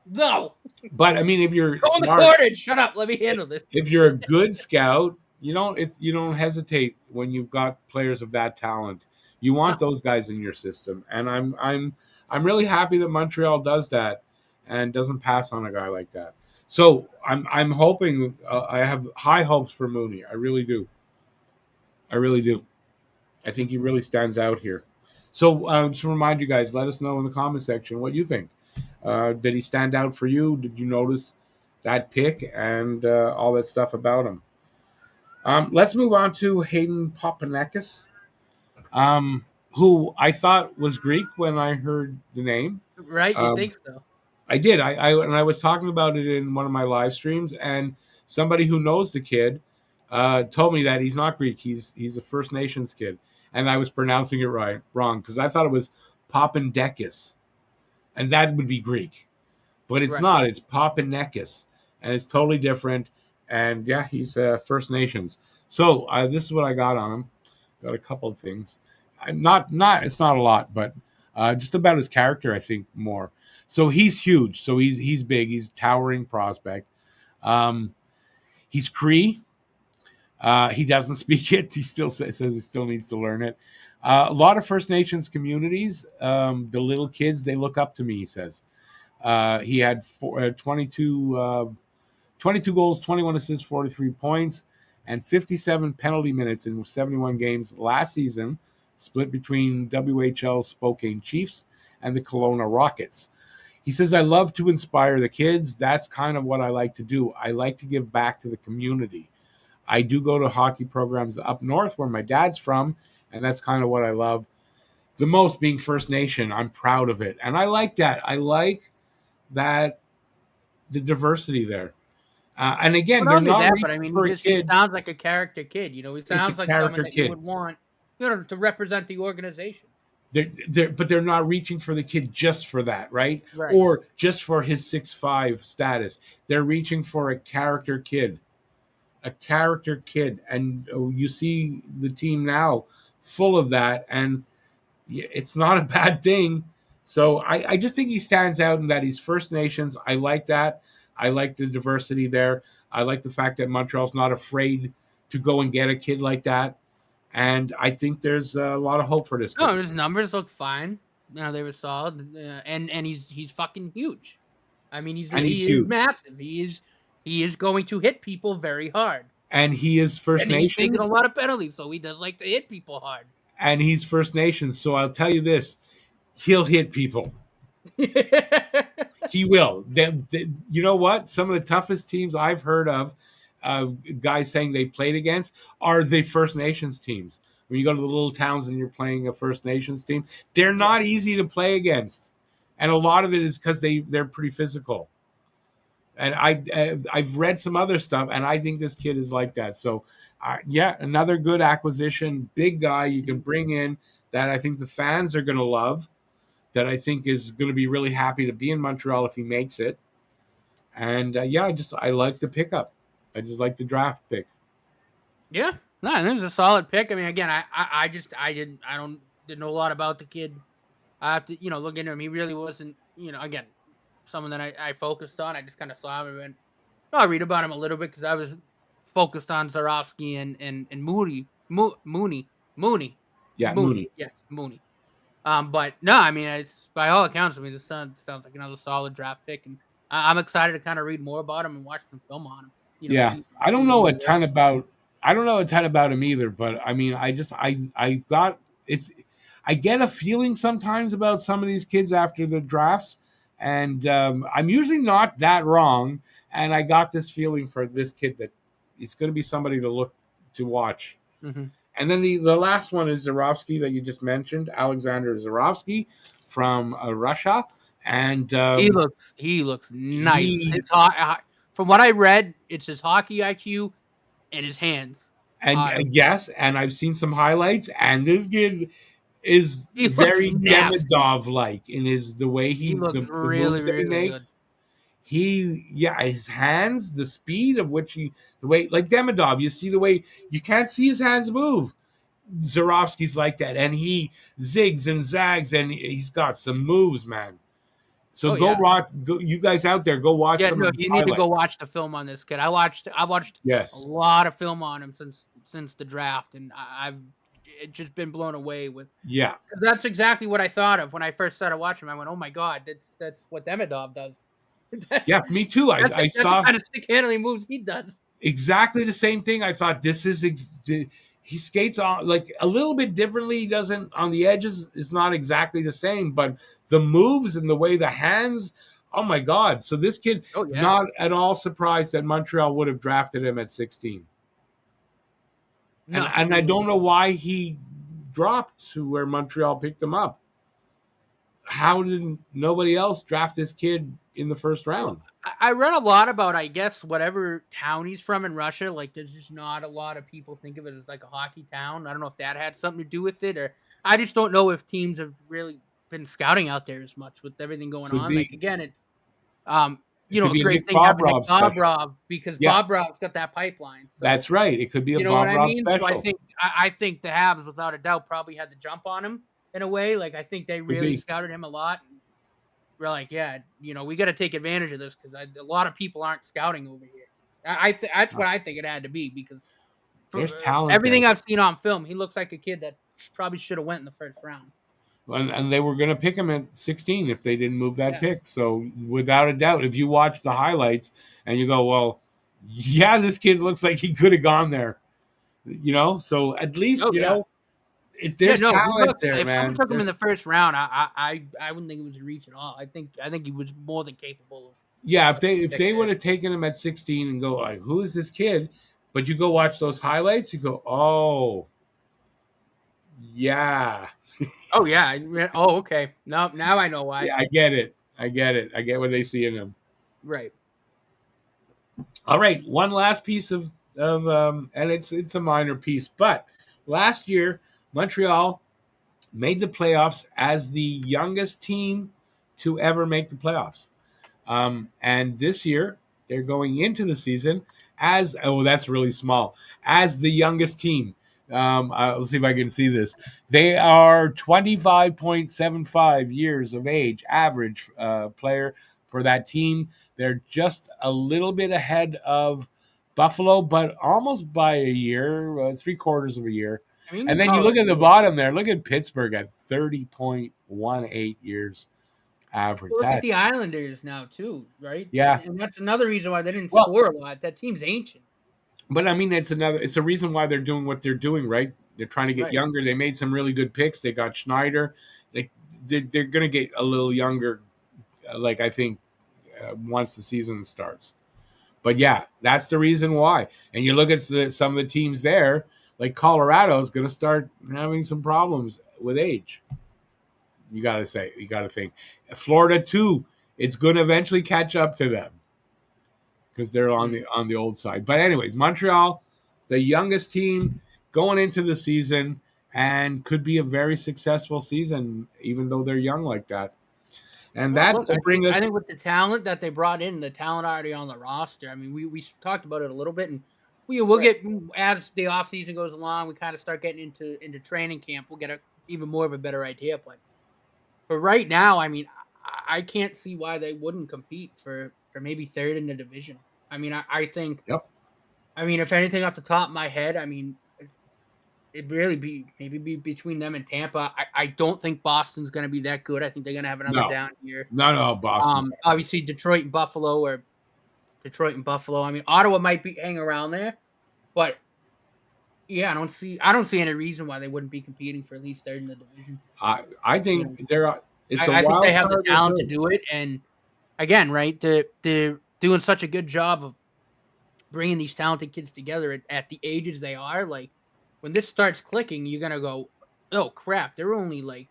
S1: no,
S2: but I mean, if you're
S1: go in the
S2: smart,
S1: corner and shut up. Let me handle this.
S2: if you're a good scout, you don't hesitate when you've got players of that talent. You want
S1: No.
S2: those guys in your system, and I'm really happy that Montreal does that and doesn't pass on a guy like that. So I'm hoping I have high hopes for Mooney. I really do. I really do. I think he really stands out here. So just to remind you guys, let us know in the comment section what you think. Did he stand out for you? Did you notice that pick and all that stuff about him? Let's move on to Hayden Papanakis, who I thought was Greek when I heard the name.
S1: Right? You
S2: Um,
S1: think so?
S2: I did. I was talking about it in one of my live streams, and somebody who knows the kid told me that he's not Greek. He's a First Nations kid, and I was pronouncing it wrong because I thought it was Papandekis, and that would be Greek, but it's
S1: Right.
S2: not. It's Papanekis, and it's totally different. And yeah, he's First Nations. So this is what I got on him. Got a couple of things. Not it's not a lot, but just about his character, I think more. So he's huge. So he's big. He's a towering prospect. Um, he's Cree. He doesn't speak it. He still says he still needs to learn it. A lot of First Nations communities, the little kids, they look up to me. He says he had 22 goals, 21 assists, 43 points, and 57 penalty minutes in 71 games last season, split between WHL Spokane Chiefs and the Kelowna Rockets. He says, I love to inspire the kids. That's kind of what I like to do. I like to give back to the community. I do go to hockey programs up north where my dad's from, and that's kind of what I love the most, being First Nation. I'm proud of it. And I like that. I like that the diversity there. And again,
S1: Well,
S2: they're
S1: not only
S2: not
S1: that, but
S2: reaching
S1: I mean,
S2: for a
S1: he
S2: kid.
S1: sounds like a character kid. He
S2: It's a
S1: sounds like someone
S2: character
S1: that you
S2: kid.
S1: would want, to represent the organization.
S2: But they're not reaching for the kid just for that, right?
S1: Right.
S2: Or just for his 6'5" status. They're reaching for a character kid, and you see the team now full of that. And it's not a bad thing. So I just think he stands out in that he's First Nations. I like that. I like the diversity there. I like the fact that Montreal's not afraid to go and get a kid like that. And I think there's a lot of hope for this kid.
S1: No, his numbers look fine. They were solid, and he's fucking huge. I mean,
S2: And he's
S1: he is
S2: huge.
S1: massive. He is going to hit people very hard,
S2: And he is First
S1: and he's taking a
S2: Nations.
S1: lot of penalties, so he does like to hit people hard.
S2: And he's First Nations. So I'll tell you this, he'll hit people. He will. You know what? Some of the toughest teams I've heard of, guys saying they played against, are the First Nations teams. When you go to the little towns and you're playing a First Nations team, they're
S1: Yeah.
S2: not easy to play against, and a lot of it is because they're pretty physical. And I've read some other stuff, and I think this kid is like that. So, yeah, another good acquisition, big guy you can bring in that I think the fans are going to love. That I think is going to be really happy to be in Montreal if he makes it. And yeah, I like the pickup. I just like the draft pick.
S1: Yeah, no, this is a solid pick. I mean, again, I didn't know a lot about the kid. I have to look into him. He really wasn't again someone that I focused on. I just kind of saw him and went, oh, I'll read about him a little bit because I was focused on Zarovsky and
S2: Yeah,
S1: Mooney,
S2: Mooney.
S1: yes, Mooney. But no, I mean, it's by all accounts. I mean, this sounds like another solid draft pick, and I'm excited to kind of read more about him and watch some film on him.
S2: Yeah, I don't
S1: See
S2: know
S1: what
S2: a
S1: he's worth.
S2: ton about. I don't know a ton about him either, but I mean, I got it's. I get a feeling sometimes about some of these kids after the drafts, and I'm usually not that wrong. And I got this feeling for this kid that he's going to be somebody to watch.
S1: Mm-hmm.
S2: And then the last one is Zarovsky that you just mentioned, Alexander Zarovsky from Russia, and
S1: He looks nice.
S2: he
S1: From what I read, it's his hockey IQ and his hands are.
S2: yes, and I've seen some highlights, and this kid is
S1: He looks
S2: very
S1: nasty.
S2: Demidov like in the way
S1: He looks
S2: the
S1: really,
S2: moves that he
S1: really good.
S2: makes. His hands, the speed of which the way like Demidov, you see the way you can't see his hands move. Zarovsky's like that, and he zigs and zags, and he's got some moves, man. So
S1: Oh yeah,
S2: you guys out there, go watch
S1: yeah.
S2: some of
S1: No,
S2: these
S1: you need to go
S2: highlights.
S1: watch the film on this kid. I watched a
S2: Yes,
S1: lot of film on him since the draft, and I've just been blown away with.
S2: yeah,
S1: That's exactly what I thought of when I first started watching him. I went, "Oh my god, that's what Demidov does. that's
S2: yeah. Me too. I
S1: that's the
S2: saw
S1: kind of stick handling moves he does."
S2: exactly the same thing. I thought this is he skates on like a little bit differently. He doesn't on the edges. It's not exactly the same, but the moves and the way the hands. Oh my God! So this kid,
S1: Oh yeah,
S2: not at all surprised that Montreal would have drafted him at 16, and
S1: no,
S2: and I don't know why he dropped to where Montreal picked him up. How did nobody else draft this kid in the first
S1: well,
S2: round?
S1: I read a lot about, I guess, whatever town he's from in Russia. Like, there's just not a lot of people think of it as like a hockey town. I don't know if that had something to do with it, or I just don't know if teams have really been scouting out there as much with everything going
S2: Could
S1: on. Like,
S2: be.
S1: again, it's
S2: It could
S1: a
S2: be a
S1: great
S2: Nick
S1: thing having Nick
S2: Bobrov special.
S1: Bobrov because
S2: Yeah,
S1: Bobrov's got that pipeline. So
S2: that's right. It could be a
S1: you know what I
S2: Bobrov
S1: mean. So
S2: special.
S1: I think the Habs, without a doubt, probably had the jump on him in a way. Like, I think they
S2: Could
S1: really
S2: be.
S1: scouted him a lot. We're like, yeah, we got to take advantage of this because a lot of people aren't scouting over here. That's what I think it had to be because for
S2: There's talent there.
S1: everything I've seen on film, he looks like a kid that probably should have went in the first round.
S2: And they were going to pick him at 16 if they didn't move that
S1: Yeah.
S2: pick. So without a doubt, if you watch the highlights and you go, well, yeah, this kid looks like he could have gone there, So at least
S1: Oh yeah. Yeah.
S2: there's
S1: No.
S2: talent there,
S1: If someone
S2: man.
S1: took him in the first round, I wouldn't think it was a reach at all. I think he was more than capable of.
S2: Yeah,
S1: Of
S2: if
S1: pick
S2: they would
S1: there.
S2: have taken him at 16 and go like, who is this kid? But you go watch those highlights, you go, oh yeah,
S1: Oh yeah. Oh okay. No. Now I know why.
S2: yeah, I get it. I get it. I get what they see in him.
S1: Right.
S2: All right, one last piece of and it's a minor piece, but last year Montreal made the playoffs as the youngest team to ever make the playoffs. And this year they're going into the season as that's really small as the youngest team. I'll see if I can see this. They are 25.75 years of age, average player for that team. They're just a little bit ahead of Buffalo, but almost by a year, 3/4 of a year.
S1: I mean, you
S2: And then
S1: can
S2: you
S1: call
S2: look
S1: it
S2: at the
S1: a year.
S2: bottom there. Look at Pittsburgh at 30.18 years average.
S1: Well, look at
S2: That's
S1: the Islanders now too, right?
S2: yeah.
S1: And that's another reason why they didn't
S2: Well,
S1: score a lot. That team's ancient.
S2: but I mean, it's a reason why they're doing what they're doing, right? They're trying to get
S1: Right.
S2: younger. They made some really good picks. They got Schneider. They're going to get a little younger, like I think, once the season starts. But yeah, that's the reason why. And you look at some of the teams there, like Colorado is going to start having some problems with age. You got to say, you got to think. Florida too. It's going to eventually catch up to them because they're on
S1: Mm.
S2: the old side. But anyways, Montreal, the youngest team going into the season, and could be a very successful season, even though they're young like that. And
S1: Well,
S2: that
S1: look,
S2: will bring
S1: I
S2: us
S1: think with the talent that they brought in, the talent already on the roster. I mean, we talked about it a little bit, and we'll
S2: right.
S1: get as the offseason goes along, we kind of start getting into training camp. We'll get even more of a better idea. But right now, I mean, I can't see why they wouldn't compete for maybe third in the division. I mean, I think.
S2: Yep.
S1: I mean, if anything off the top of my head, I mean, it'd really be maybe be between them and Tampa. I don't think Boston's going to be that good. I think they're going to have another
S2: No.
S1: down year.
S2: No. Boston's not good.
S1: Obviously Detroit and Buffalo, or Detroit and Buffalo. I mean, Ottawa might be hang around there, but yeah, I don't see any reason why they wouldn't be competing for at least third in the division.
S2: I
S1: You know,
S2: think they're. It's a
S1: I think they
S2: wild
S1: have the
S2: card or
S1: talent to
S2: third.
S1: do it, and again, right, they're doing such a good job of bringing these talented kids together at the ages they are. Like when this starts clicking, you're gonna go, oh crap, they're only like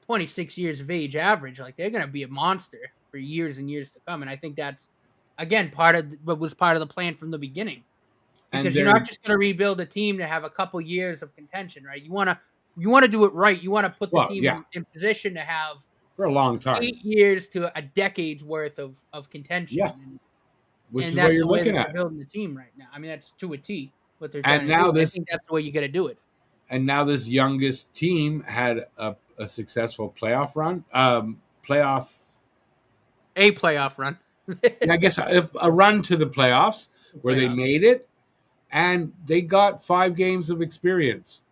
S1: 26 years of age average. Like they're going to be a monster for years and years to come. And I think that's again part of what was part of the plan from the beginning,
S2: And
S1: because you're
S2: they're
S1: not just going to rebuild a team to have a couple years of contention, right? You want to do it right. You want to put the
S2: well,
S1: team
S2: yeah,
S1: in position to have
S2: for a long time.
S1: 8 years to a decade's worth of
S2: Yeah,
S1: contention,
S2: which
S1: and
S2: is what
S1: that's
S2: you're
S1: the way
S2: looking
S1: that they're
S2: at.
S1: building the team right now. I mean, that's to a T what they're
S2: And
S1: trying to do.
S2: now
S1: And I
S2: this
S1: think that's the way you got to do it.
S2: and now this youngest team had a successful playoff run. Playoff.
S1: A playoff run,
S2: Yeah, I guess a run to the playoffs where they
S1: playoffs,
S2: made it, and they got 5 games of experience.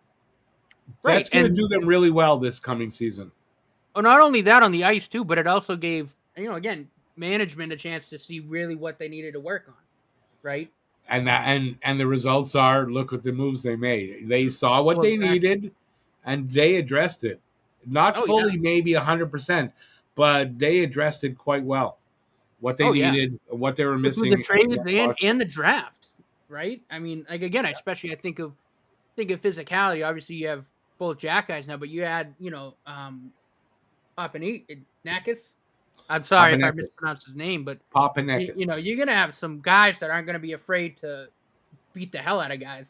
S1: right?
S2: That's going to
S1: And
S2: do them really well this coming season.
S1: well, not only that on the ice too, but it also gave again management a chance to see really what they needed to work on, right?
S2: And the results are, look at the moves they made. They saw what
S1: Well,
S2: they
S1: exactly.
S2: needed, and they addressed it. Not
S1: Oh yeah.
S2: fully, maybe 100%, but they addressed it quite well. What they
S1: Oh yeah.
S2: needed, what they were
S1: With the
S2: missing,
S1: trades
S2: what lost.
S1: and the draft, right? I mean, like again, especially I think of physicality. Obviously, you have both Jack guys now, but you had Papanakis. I'm sorry if I
S2: Papanekis.
S1: mispronounced his name, but
S2: Papanekis.
S1: you're gonna have some guys that aren't gonna be afraid to beat the hell out of guys.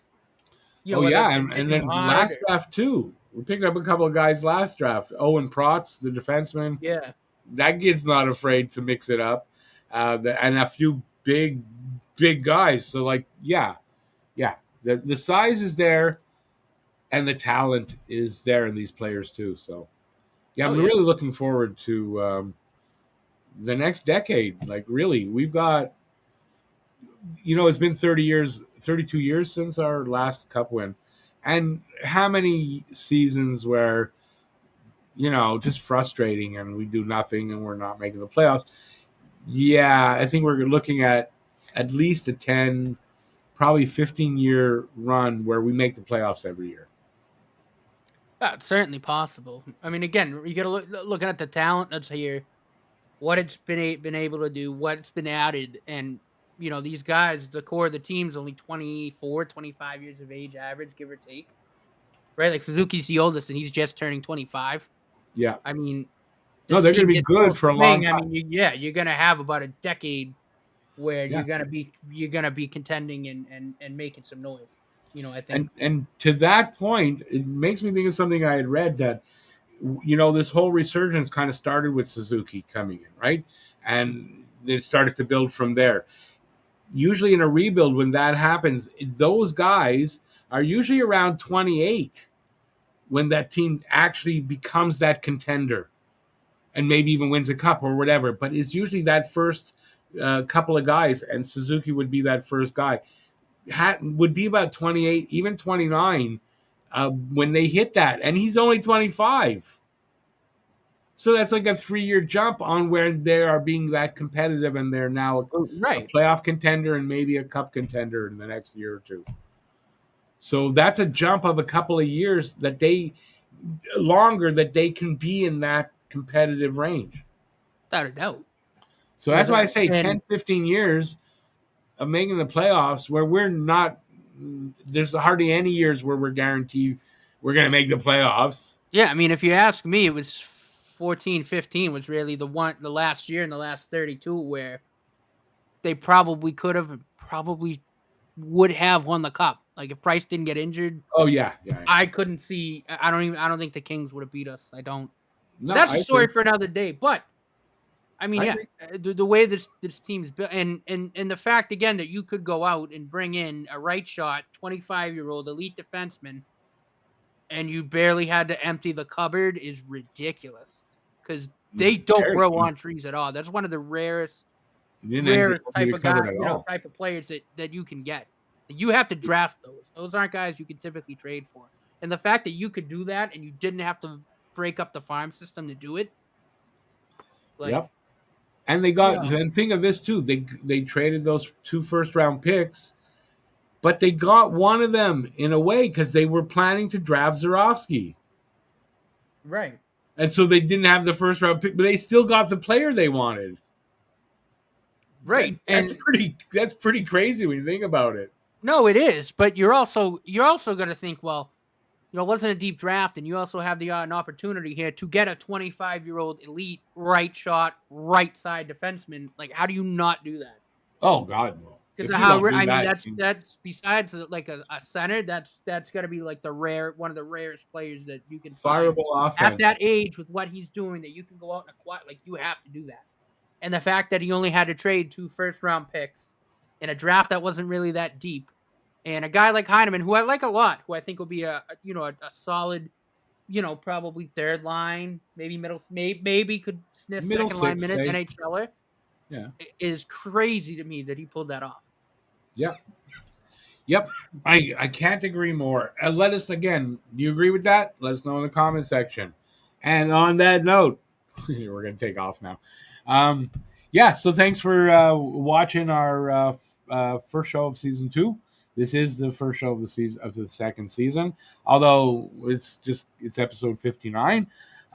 S2: Oh
S1: Whether
S2: yeah,
S1: it's
S2: and
S1: hitting them
S2: then
S1: hard
S2: last
S1: or
S2: draft too. We picked up a couple of guys last draft. Owen Protz, the defenseman.
S1: yeah.
S2: That kid's not afraid to mix it up. And a few big guys. So like, yeah. The size is there, and the talent is there in these players too. So yeah,
S1: Oh
S2: I'm
S1: yeah.
S2: really looking forward to the next decade. Like really, we've got, it's been 30 years, 32 years since our last cup win. And how many seasons where, just frustrating and we do nothing and we're not making the playoffs. Yeah, I think we're looking at least a 10, probably 15-year run where we make the playoffs every year.
S1: That's certainly possible. I mean, again, you got to looking at the talent that's here, what it's been able to do, what's been added, and these guys, the core of the team's only 24, 25 years of age average, give or take, right? Like Suzuki's the oldest, and he's just turning 25.
S2: Yeah.
S1: I mean,
S2: No,
S1: this
S2: they're going
S1: team
S2: to be
S1: gets full
S2: good for a long
S1: swing. I
S2: time.
S1: mean, you're gonna have about a decade where
S2: Yeah.
S1: you're gonna be contending and making some noise. I think.
S2: And to that point, it makes me think of something I had read that this whole resurgence kind of started with Suzuki coming in, right? And it started to build from there. Usually in a rebuild, when that happens, those guys are usually around 28 when that team actually becomes that contender and maybe even wins a cup or whatever. But it's usually that first couple of guys, and Suzuki would be that first guy. Would be about 28, even 29 when they hit that. And he's only 25. So that's like a 3-year jump on where they are being that competitive, and they're now a
S1: Right.
S2: playoff contender and maybe a cup contender in the next year or two. So that's a jump of a couple of years that they can be in that competitive range.
S1: Without a doubt.
S2: So that's why I say
S1: And
S2: 10, 15 years of making the playoffs where we're not, there's hardly any years where we're guaranteed we're going to make the playoffs.
S1: yeah, I mean, if you ask me, it was 14, 15 was really the last year in the last 32 where they probably could have, probably would have won the cup. Like if Price didn't get injured,
S2: Oh yeah.
S1: I couldn't see. I don't think the Kings would have beat us. I don't.
S2: No,
S1: That's a story
S2: agree.
S1: for another day. But I mean,
S2: I
S1: yeah,
S2: agree.
S1: the way this team's built, and the fact again that you could go out and bring in a right shot, 25-year-old elite defenseman, and you barely had to empty the cupboard is ridiculous because they don't grow on trees at all. That's one of the rarest type of guy, type of players that you can get. You have to draft those. Those aren't guys you can typically trade for. And the fact that you could do that and you didn't have to break up the farm system to do it. Like,
S2: yep. And they got, and think of this too. They traded those 2 first-round picks, but they got one of them in a way because they were planning to draft Zurofsky.
S1: Right.
S2: And so they didn't have the first-round pick, but they still got the player they wanted.
S1: Right.
S2: That's pretty crazy when you think about it.
S1: No, it is. But you're also going to think, well, it wasn't a deep draft, and you also have an opportunity here to get a 25-year-old elite right shot, right side defenseman. Like, how do you not do that?
S2: Oh God, no!
S1: Because that's besides like a center, that's got to be like one of the rarest players that you can find
S2: offense
S1: at that age with what he's doing that you can go out and acquire. Like you have to do that, and the fact that he only had to trade 2 first-round picks in a draft that wasn't really that deep. And a guy like Heineman, who I like a lot, who I think will be a solid, probably third line, maybe middle, maybe could sniff second line minute NHLer.
S2: Yeah,
S1: it is crazy to me that he pulled that off.
S2: Yep. I can't agree more. Let us again. Do you agree with that? Let us know in the comment section. And on that note, we're gonna take off now. So thanks for watching our first show of season 2. This is the first show of the season of the second season, although it's episode 59.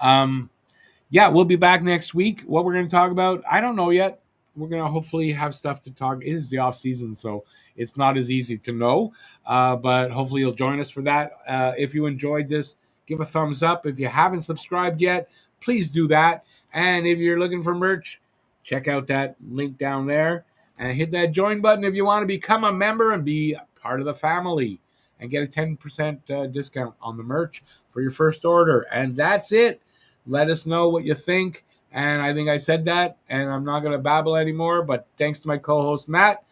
S2: We'll be back next week. What we're going to talk about, I don't know yet. We're going to hopefully have stuff to talk. It is the off season, so it's not as easy to know, but hopefully you'll join us for that. If you enjoyed this, give a thumbs up. If you haven't subscribed yet, please do that. And if you're looking for merch, check out that link down there. And hit that join button if you want to become a member and be part of the family and get a 10% discount on the merch for your first order. And that's it. Let us know what you think. And I think I said that, and I'm not going to babble anymore. But thanks to my co-host, Matt.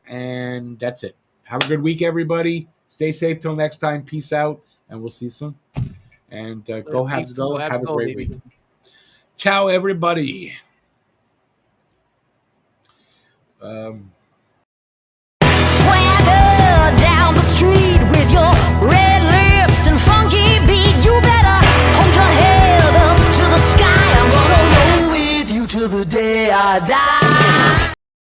S2: And that's it. Have a good week, everybody. Stay safe till next time. Peace out, and we'll see you soon. And go Habs, go. Have a great week. Ciao, everybody.
S3: Swagger down the street with your red lips and funky beat. You better hold your head up to the sky. I'm gonna roll with you till the day I die.